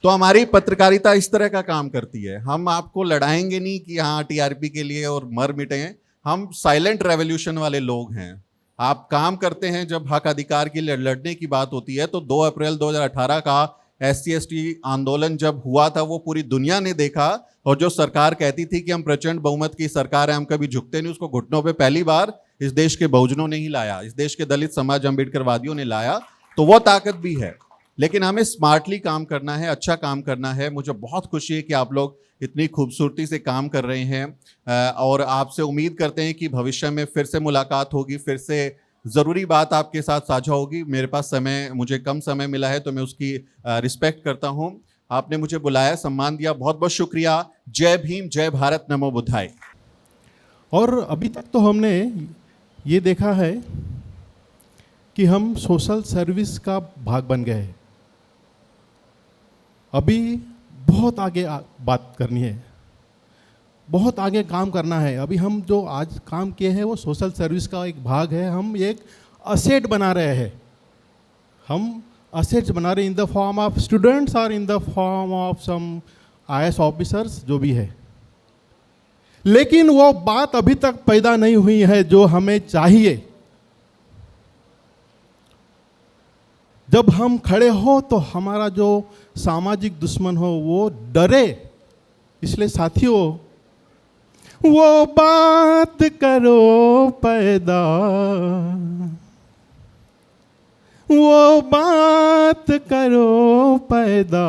तो हमारी पत्रकारिता इस तरह का काम करती है। हम आपको लड़ाएंगे नहीं कि हाँ टीआरपी के लिए और मर मिटें। हम साइलेंट रेवोल्यूशन वाले लोग हैं। आप काम करते हैं जब हक अधिकार के लिए लड़ने की बात होती है। तो 2 अप्रैल 2018 का SC/ST आंदोलन जब हुआ था वो पूरी दुनिया ने देखा और जो सरकार कहती थी कि हम प्रचंड बहुमत की सरकार है, हम कभी झुकते नहीं, उसको घुटनों पे पहली बार इस देश के बहुजनों ने ही लाया, इस देश के दलित समाज अम्बेडकरवादियों ने लाया। तो वो ताकत भी है, लेकिन हमें स्मार्टली काम करना है, अच्छा काम करना है। मुझे बहुत खुशी है कि आप लोग इतनी खूबसूरती से काम कर रहे हैं और आपसे उम्मीद करते हैं कि भविष्य में फिर से मुलाकात होगी, फिर से ज़रूरी बात आपके साथ साझा होगी। मेरे पास मुझे कम समय मिला है तो मैं उसकी रिस्पेक्ट करता हूँ। आपने मुझे बुलाया, सम्मान दिया, बहुत बहुत शुक्रिया। जय भीम, जय भारत, नमो बुद्धाय। और अभी तक तो हमने ये देखा है कि हम सोशल सर्विस का भाग बन गए हैं। अभी बहुत आगे बात करनी है, बहुत आगे काम करना है। अभी हम जो आज काम किए हैं वो सोशल सर्विस का एक भाग है। हम एक असेट बना रहे हैं, हम असेट्स बना रहे in the form of students और in the form of some IAS officers जो भी है। लेकिन वो बात अभी तक पैदा नहीं हुई है जो हमें चाहिए। जब हम खड़े हो तो हमारा जो सामाजिक दुश्मन हो वो डरे। इसलिए साथियों, वो बात करो पैदा, वो बात करो पैदा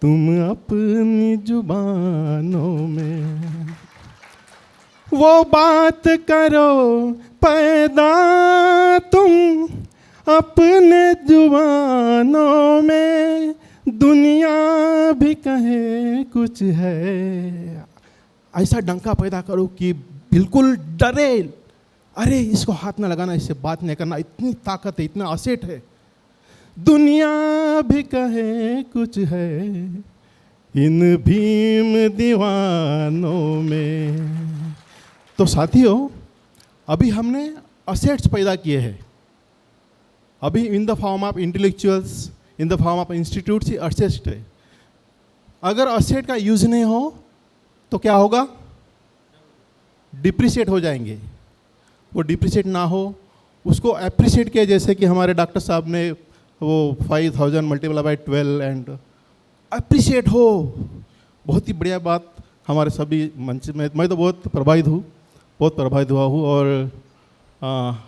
तुम अपनी जुबानों में, वो बात करो पैदा तुम अपने जुबानों में, दुनिया भी कहे कुछ है। ऐसा डंका पैदा करो कि बिल्कुल डरे, अरे इसको हाथ ना लगाना, इससे बात नहीं करना, इतनी ताकत है, इतना असेट है। दुनिया भी कहे कुछ है इन भीम दीवानों में। तो साथियों, अभी हमने असेट्स पैदा किए हैं। अभी इन the form of intellectuals, in the form of institutes, asset है। अगर असेट का यूज़ नहीं हो तो क्या होगा? डिप्रिशिएट हो जाएंगे। वो डिप्रिशिएट ना हो, उसको अप्रिशिएट किया, जैसे कि हमारे डॉक्टर साहब ने वो 5000 मल्टीप्लाई बाय 12 एंड अप्रिशिएट हो। बहुत ही बढ़िया बात हमारे सभी मंच में, मैं तो बहुत प्रभावित हुआ हूँ। और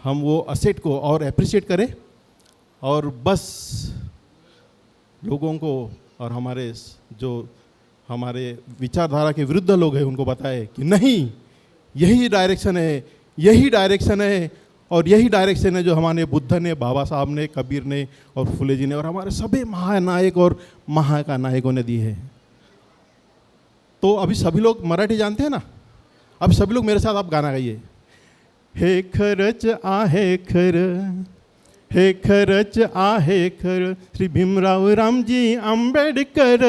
हम वो असेट को और अप्रिशिएट करें और बस लोगों को और हमारे विचारधारा के विरुद्ध लोग हैं उनको बताए कि नहीं, यही डायरेक्शन है, यही डायरेक्शन है, और यही डायरेक्शन है जो हमारे बुद्ध ने, बाबा साहब ने, कबीर ने और फुले जी ने और हमारे सभी महानायक और महानायकों ने दी है। तो अभी सभी लोग मराठी जानते हैं ना? अभी सभी लोग मेरे साथ आप गाना गाइए। हे खरच आहे खर, हे खरच आहे खर, श्री भीमराव रामजी आंबेडकर,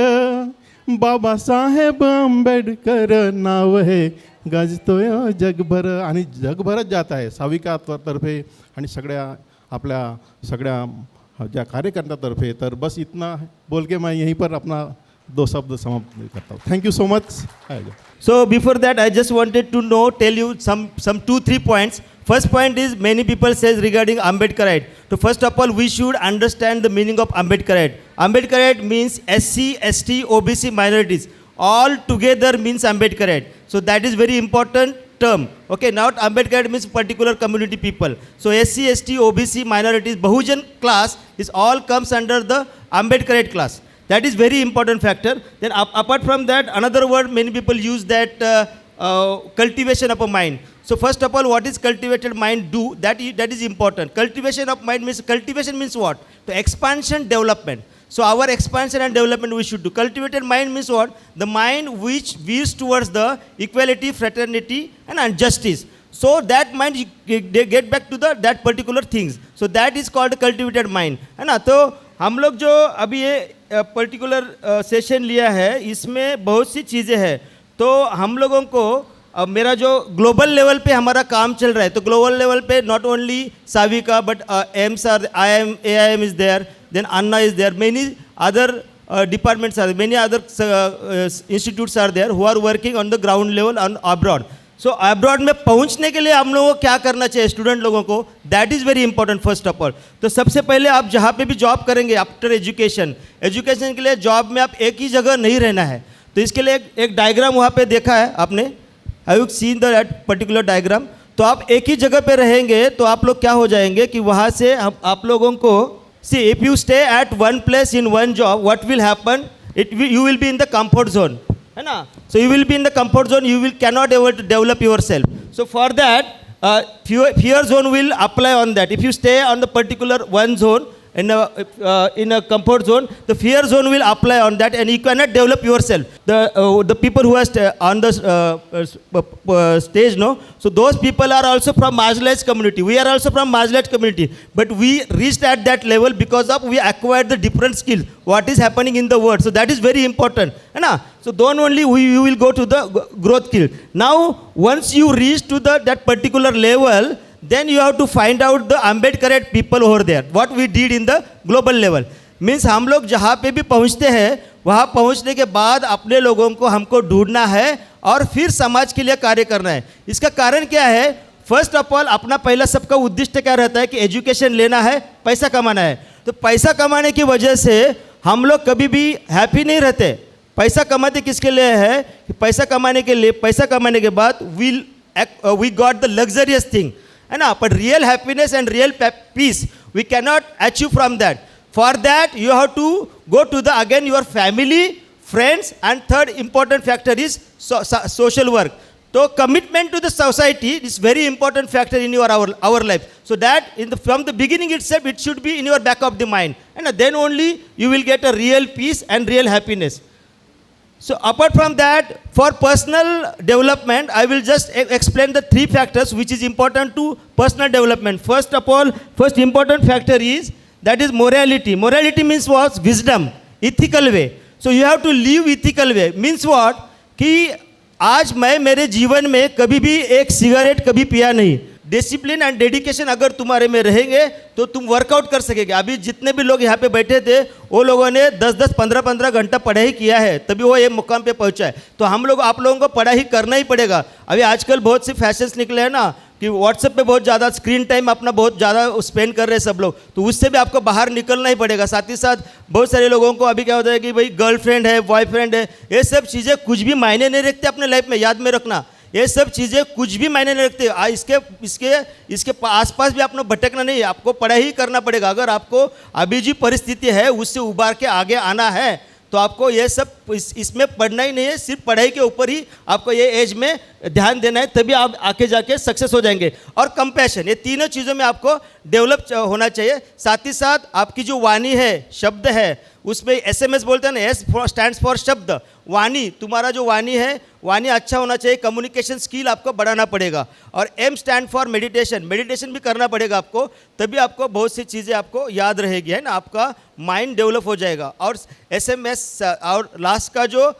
बाबासाहेब आंबेडकर नाव है गाजतोय जगभर, आणि जगभरच जात आहे साविका तर्फे आणि सगळ्या ज्या कार्यकर्त्यांतर्फे। तर बस इतना बोल के मैं यहीं पर अपना 2 शब्द समाप्त करता हूँ। Thank you so much. So before that, I just wanted to tell you some 2-3 points. First point is, many people says regarding Ambedkarite. So first of all, we should understand the meaning of Ambedkarite. Ambedkarite means SC, ST, OBC minorities. All together means Ambedkarite. So that is very important term. Okay, not Ambedkarite means particular community people. So SC, ST, OBC minorities, Bahujan class is all comes under the Ambedkarite class. That is very important factor. Then apart from that, another word many people use that cultivation of a mind. So first of all, what is cultivated mind do? That is important. Cultivation of mind means what? The expansion, development. So our expansion and development we should do. Cultivated mind means what? The mind which veers towards the equality, fraternity and justice. So that mind they get back to that particular things. So that is called cultivated mind. है ना? तो हम लोग जो अभी ये particular session लिया है, इसमें बहुत सी चीज़ें हैं। तो हम लोगों को मेरा जो ग्लोबल लेवल पे हमारा काम चल रहा है, तो ग्लोबल लेवल पे नॉट ओनली साविका but AIIMS are, AIM is there, then Anna is there, many other departments are, many other institutes are there who are working on the ground level on abroad. So abroad में पहुंचने के लिए हम लोगों को क्या करना चाहिए स्टूडेंट लोगों को? That is very important first of all. तो सबसे पहले आप जहाँ पे भी जॉब करेंगे आफ्टर एजुकेशन के लिए जॉब में आप एक ही जगह नहीं रहना है। तो इसके लिए एक डायग्राम वहाँ पे देखा है आपने, have you seen that particular diagram? तो आप एक ही जगह पे रहेंगे तो आप लोग क्या हो जाएंगे कि वहाँ से आप लोगों को सी if you stay at one place in one job, what will happen? You will be in the comfort zone, है ना? So you will be in the comfort zone, you cannot able to develop yourself. So for that, fear zone will apply on that. If you stay on the particular one zone, in a comfort zone, the fear zone will apply on that and you cannot develop yourself. The people who are on the stage, no? So those people are also from marginalized community. We are also from marginalized community. But we reached at that level because of we acquired the different skills. What is happening in the world. So that is very important. So don't only you will go to the growth skill. Now, once you reach to that particular level, then you have to find out the Ambedkarite people over there. What we did in the global level. Means हम लोग जहाँ पे भी पहुँचते हैं, वहाँ पहुँचने के बाद अपने लोगों को हमको ढूंढना है और फिर समाज के लिए कार्य करना है। इसका कारण क्या है? फर्स्ट ऑफ ऑल अपना पहला सबका उद्देश्य क्या रहता है कि एजुकेशन लेना है, पैसा कमाना है। तो पैसा कमाने की वजह से हम लोग कभी भी हैप्पी नहीं रहते। पैसा कमाते किसके लिए है? कि पैसा कमाने के लिए, पैसा कमाने के बाद we got the luxurious thing, है ना? But real happiness and real peace we cannot achieve from that. For that you have to go to the again your family, friends, and third important factor is social work. So commitment to the society is very important factor in our life. So that from the beginning itself it should be in your back of the mind, and then only you will get a real peace and real happiness. So apart from that, for personal development, I will just explain the 3 factors which is important to personal development. First of all, first important factor is that is morality. Morality means what? Wisdom, ethical way. So you have to live ethical way. Means what? कि आज मैं मेरे जीवन में कभी भी एक cigarette कभी पिया नहीं, डिसिप्लिन एंड डेडिकेशन अगर तुम्हारे में रहेंगे तो तुम वर्कआउट कर सकेंगे। अभी जितने भी लोग यहाँ पे बैठे थे वो लोगों ने 10-10, 15-15 घंटा पढ़ाई किया है, तभी वो ये मुकाम पे पहुँचा है। तो हम लोग आप लोगों को पढ़ाई करना ही पड़ेगा। अभी आजकल बहुत सी फैशंस निकले हैं ना कि व्हाट्सएप पे बहुत ज़्यादा स्क्रीन टाइम अपना बहुत ज़्यादा स्पेंड कर रहे हैं सब लोग, तो उससे भी आपको बाहर निकलना ही पड़ेगा। साथ ही साथ बहुत सारे लोगों को अभी क्या होता है कि भाई गर्लफ्रेंड है, बॉयफ्रेंड है, ये सब चीज़ें कुछ भी मायने नहीं रखते अपने लाइफ में। याद में रखना, ये सब चीज़ें कुछ भी मायने नहीं रखते। इसके आसपास भी आपको भटकना नहीं है, आपको पढ़ाई ही करना पड़ेगा। अगर आपको अभी जो परिस्थिति है उससे उबार के आगे आना है तो आपको ये सब इसमें पढ़ना ही नहीं है, सिर्फ पढ़ाई के ऊपर ही आपको ये एज में ध्यान देना है, तभी आप आके जाके सक्सेस हो जाएंगे। और कंपैशन, ये तीनों चीज़ों में आपको डेवलप होना चाहिए। साथ ही साथ आपकी जो वाणी है, शब्द है, उसमें SMS बोलते हैं ना, S स्टैंड्स फॉर शब्द, वाणी। तुम्हारा जो वाणी है, वाणी अच्छा होना चाहिए। कम्युनिकेशन स्किल आपको बढ़ाना पड़ेगा। और M stand for meditation, meditation भी करना पड़ेगा आपको, तभी आपको बहुत सी चीज़ें आपको याद रहेगी, है ना, आपका माइंड डेवलप हो जाएगा। और SMS और लास्ट का जो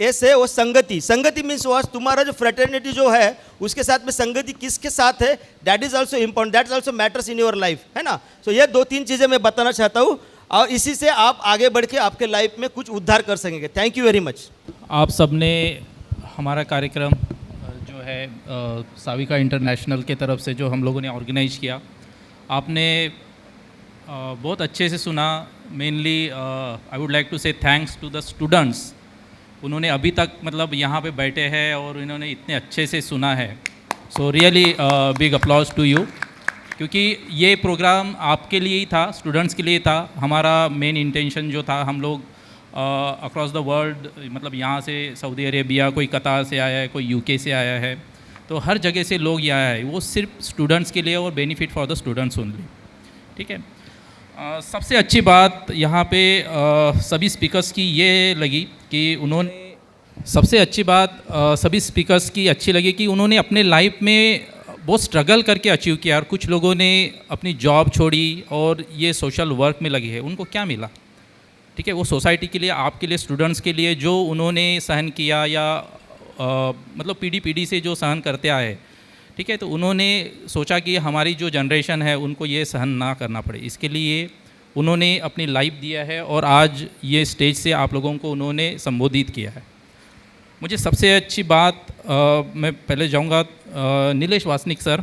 S है वो संगति। संगति मीन्स वॉज तुम्हारा जो फ्रेटर्निटी जो है उसके साथ में संगति किसके साथ है, that is also important, that also matters in your life, है ना। सो ये 2-3 चीज़ें मैं बताना चाहता हूँ और इसी से आप आगे बढ़ के आपके लाइफ में कुछ उद्धार कर सकेंगे। Thank you very much. आप सबने हमारा कार्यक्रम जो है साविका इंटरनेशनल के तरफ से जो हम लोगों ने ऑर्गेनाइज किया, आपने बहुत अच्छे से सुना। Mainly I would like to say thanks to the students, उन्होंने अभी तक मतलब यहाँ पे बैठे हैं और इन्होंने इतने अच्छे से सुना है। So really big applause to you, क्योंकि ये प्रोग्राम आपके लिए ही था, स्टूडेंट्स के लिए था। हमारा मेन इंटेंशन जो था, हम लोग अक्रॉस द वर्ल्ड, मतलब यहाँ से सऊदी अरेबिया, कोई कतार से आया है, कोई UK से आया है, तो हर जगह से लोग यहाँ आए, वो सिर्फ स्टूडेंट्स के लिए और benefit for the students only. ठीक है। सबसे अच्छी बात यहाँ पे सभी स्पीकर्स की ये लगी कि उन्होंने, सबसे अच्छी बात सभी स्पीकर्स की अच्छी लगी कि उन्होंने अपने लाइफ में बहुत स्ट्रगल करके अचीव किया। और कुछ लोगों ने अपनी जॉब छोड़ी और ये सोशल वर्क में लगे हैं। उनको क्या मिला? ठीक है, वो सोसाइटी के लिए, आपके लिए, स्टूडेंट्स के लिए जो उन्होंने सहन किया या मतलब पीढ़ी से जो सहन करते आए, ठीक है, तो उन्होंने सोचा कि हमारी जो जनरेशन है उनको ये सहन ना करना पड़े, इसके लिए उन्होंने अपनी लाइफ दिया है और आज ये स्टेज से आप लोगों को उन्होंने संबोधित किया है। मुझे सबसे अच्छी बात मैं पहले जाऊंगा Nilesh Wasnik sir,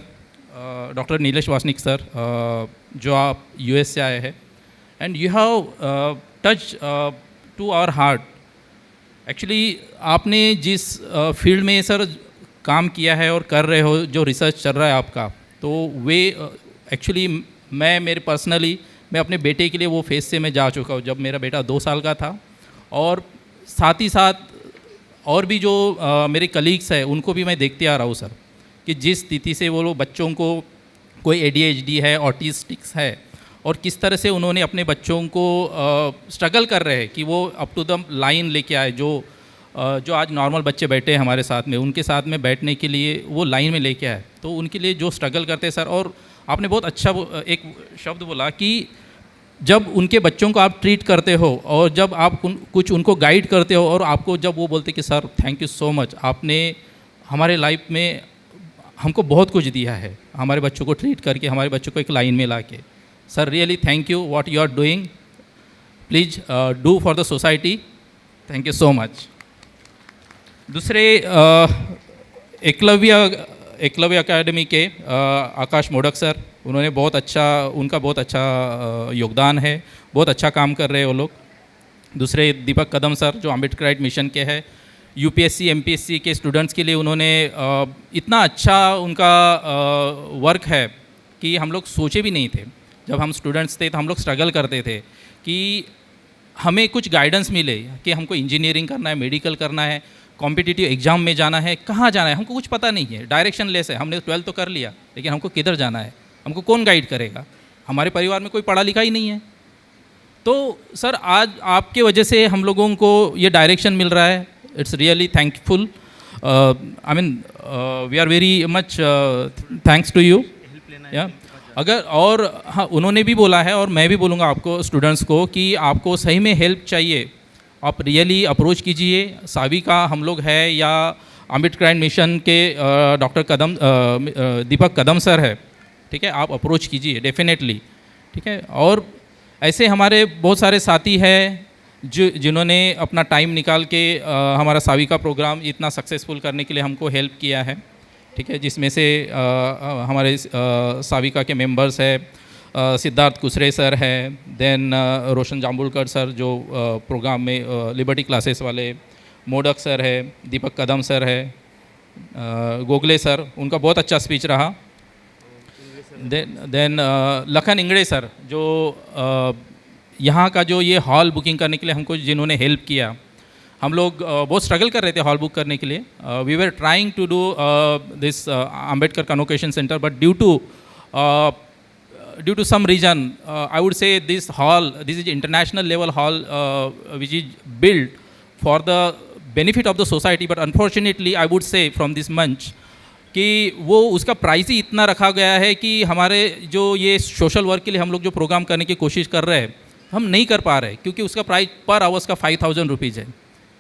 doctor Nilesh Wasnik sir, जो आप US से आए हैं, and you have touch to our heart. Actually आपने जिस फील्ड में सर काम किया है और कर रहे हो, जो रिसर्च चल रहा है आपका, तो वे एक्चुअली मेरे पर्सनली मैं अपने बेटे के लिए वो फेज से मैं जा चुका हूँ, जब मेरा बेटा 2 साल का था। और साथ ही साथ और भी जो मेरे कलीग्स हैं उनको भी मैं देखते आ रहा हूँ सर, कि जिस स्थिति से वो लोग, बच्चों को कोई ADHD है, ऑटिस्टिक्स है, और किस तरह से उन्होंने अपने बच्चों को स्ट्रगल कर रहे हैं कि वो अप टू द लाइन लेके आए। जो आज नॉर्मल बच्चे बैठे हैं हमारे साथ में, उनके साथ में बैठने के लिए वो लाइन में लेके आए, तो उनके लिए जो स्ट्रगल करते हैं सर। और आपने बहुत अच्छा एक शब्द बोला कि जब उनके बच्चों को आप ट्रीट करते हो और जब आप कुछ उनको गाइड करते हो, और आपको जब वो बोलते कि sir thank you so much, आपने हमारे लाइफ में हमको बहुत कुछ दिया है, हमारे बच्चों को ट्रीट करके, हमारे बच्चों को एक लाइन में ला के। Sir really thank you, what you are doing, please do for the society. Thank you so much. दूसरे एकलव्य अकेडमी के आकाश मोडक सर, उन्होंने बहुत अच्छा, उनका बहुत अच्छा योगदान है, बहुत अच्छा काम कर रहे हैं वो लोग। दूसरे दीपक कदम सर, जो अम्बेडकराइट मिशन के हैं, UPSC MPSC के स्टूडेंट्स के लिए उन्होंने इतना अच्छा उनका वर्क है कि हम लोग सोचे भी नहीं थे। जब हम स्टूडेंट्स थे तो हम लोग स्ट्रगल करते थे कि हमें कुछ गाइडेंस मिले कि हमको इंजीनियरिंग करना है, मेडिकल करना है, कॉम्पिटिटिव एग्ज़ाम में जाना है, कहाँ जाना है, हमको कुछ पता नहीं है, डायरेक्शन लेस है। हमने 12th तो कर लिया, लेकिन हमको किधर जाना है, हमको कौन गाइड करेगा? हमारे परिवार में कोई पढ़ा लिखा ही नहीं है। तो सर आज आपके वजह से हम लोगों को ये डायरेक्शन मिल रहा है। It's really thankful, I mean we are very much thanks to you. या अगर और हाँ, उन्होंने भी बोला है और मैं भी बोलूँगा आपको स्टूडेंट्स को कि आपको सही में हेल्प चाहिए, आप रियली अप्रोच कीजिए। साविका हम लोग है या अम्बेडकर मिशन के डॉक्टर दीपक कदम सर है, ठीक है, आप अप्रोच कीजिए डेफिनेटली, ठीक है। और ऐसे हमारे बहुत सारे साथी हैं जिन्होंने अपना टाइम निकाल के हमारा साविका प्रोग्राम इतना सक्सेसफुल करने के लिए हमको हेल्प किया है, ठीक है, जिसमें से हमारे साविका के मेंबर्स है, सिद्धार्थ कुसरे सर है, देन रोशन जाम्बुलकर सर जो प्रोग्राम में लिबर्टी क्लासेस वाले, मोडक सर है, दीपक कदम सर है, गोगले सर, उनका बहुत अच्छा स्पीच रहा। देन लखन इंगड़े सर जो यहाँ का जो ये हॉल बुकिंग करने के लिए हमको जिन्होंने हेल्प किया, हम लोग बहुत स्ट्रगल कर रहे थे हॉल बुक करने के लिए। We were trying to do this Ambedkar convocation centre, but due to some reason, I would say this is international level hall which is built for the benefit of the society, but unfortunately I would say from this मंच कि वो उसका price ही इतना रखा गया है कि हमारे जो ये सोशल वर्क के लिए हम लोग जो प्रोग्राम करने की कोशिश कर रहे हैं हम नहीं कर पा रहे, क्योंकि उसका प्राइस पर आवर्स का 5,000 रुपीज़ है,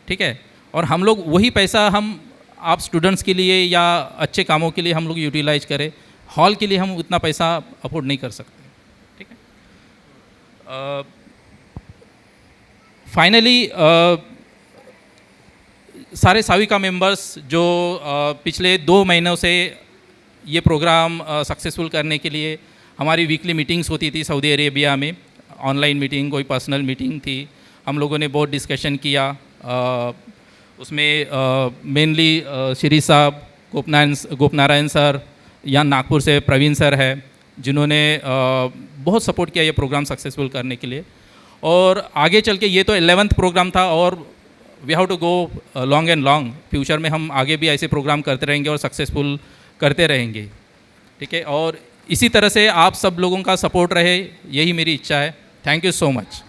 ठीक है। और हम लोग वही पैसा हम आप स्टूडेंट्स के लिए या अच्छे कामों के लिए हम लोग यूटिलाइज करें, हॉल के लिए हम उतना पैसा अफोर्ड नहीं कर सकते, ठीक है। फाइनली सारे साविका मेंबर्स जो पिछले 2 महीनों से ये प्रोग्राम सक्सेसफुल करने के लिए हमारी वीकली मीटिंग्स होती थी सऊदी अरेबिया में, ऑनलाइन मीटिंग, कोई पर्सनल मीटिंग थी, हम लोगों ने बहुत डिस्कशन किया। उसमें मेनली श्री साहब, गोपनारायण सर, यहाँ नागपुर से प्रवीण सर है, जिन्होंने बहुत सपोर्ट किया ये प्रोग्राम सक्सेसफुल करने के लिए। और आगे चल के ये तो 11th प्रोग्राम था और we have to go long and long, future में हम आगे भी ऐसे प्रोग्राम करते रहेंगे और सक्सेसफुल करते रहेंगे, ठीक है। और इसी तरह से आप सब लोगों का सपोर्ट रहे, यही मेरी इच्छा है। Thank you so much.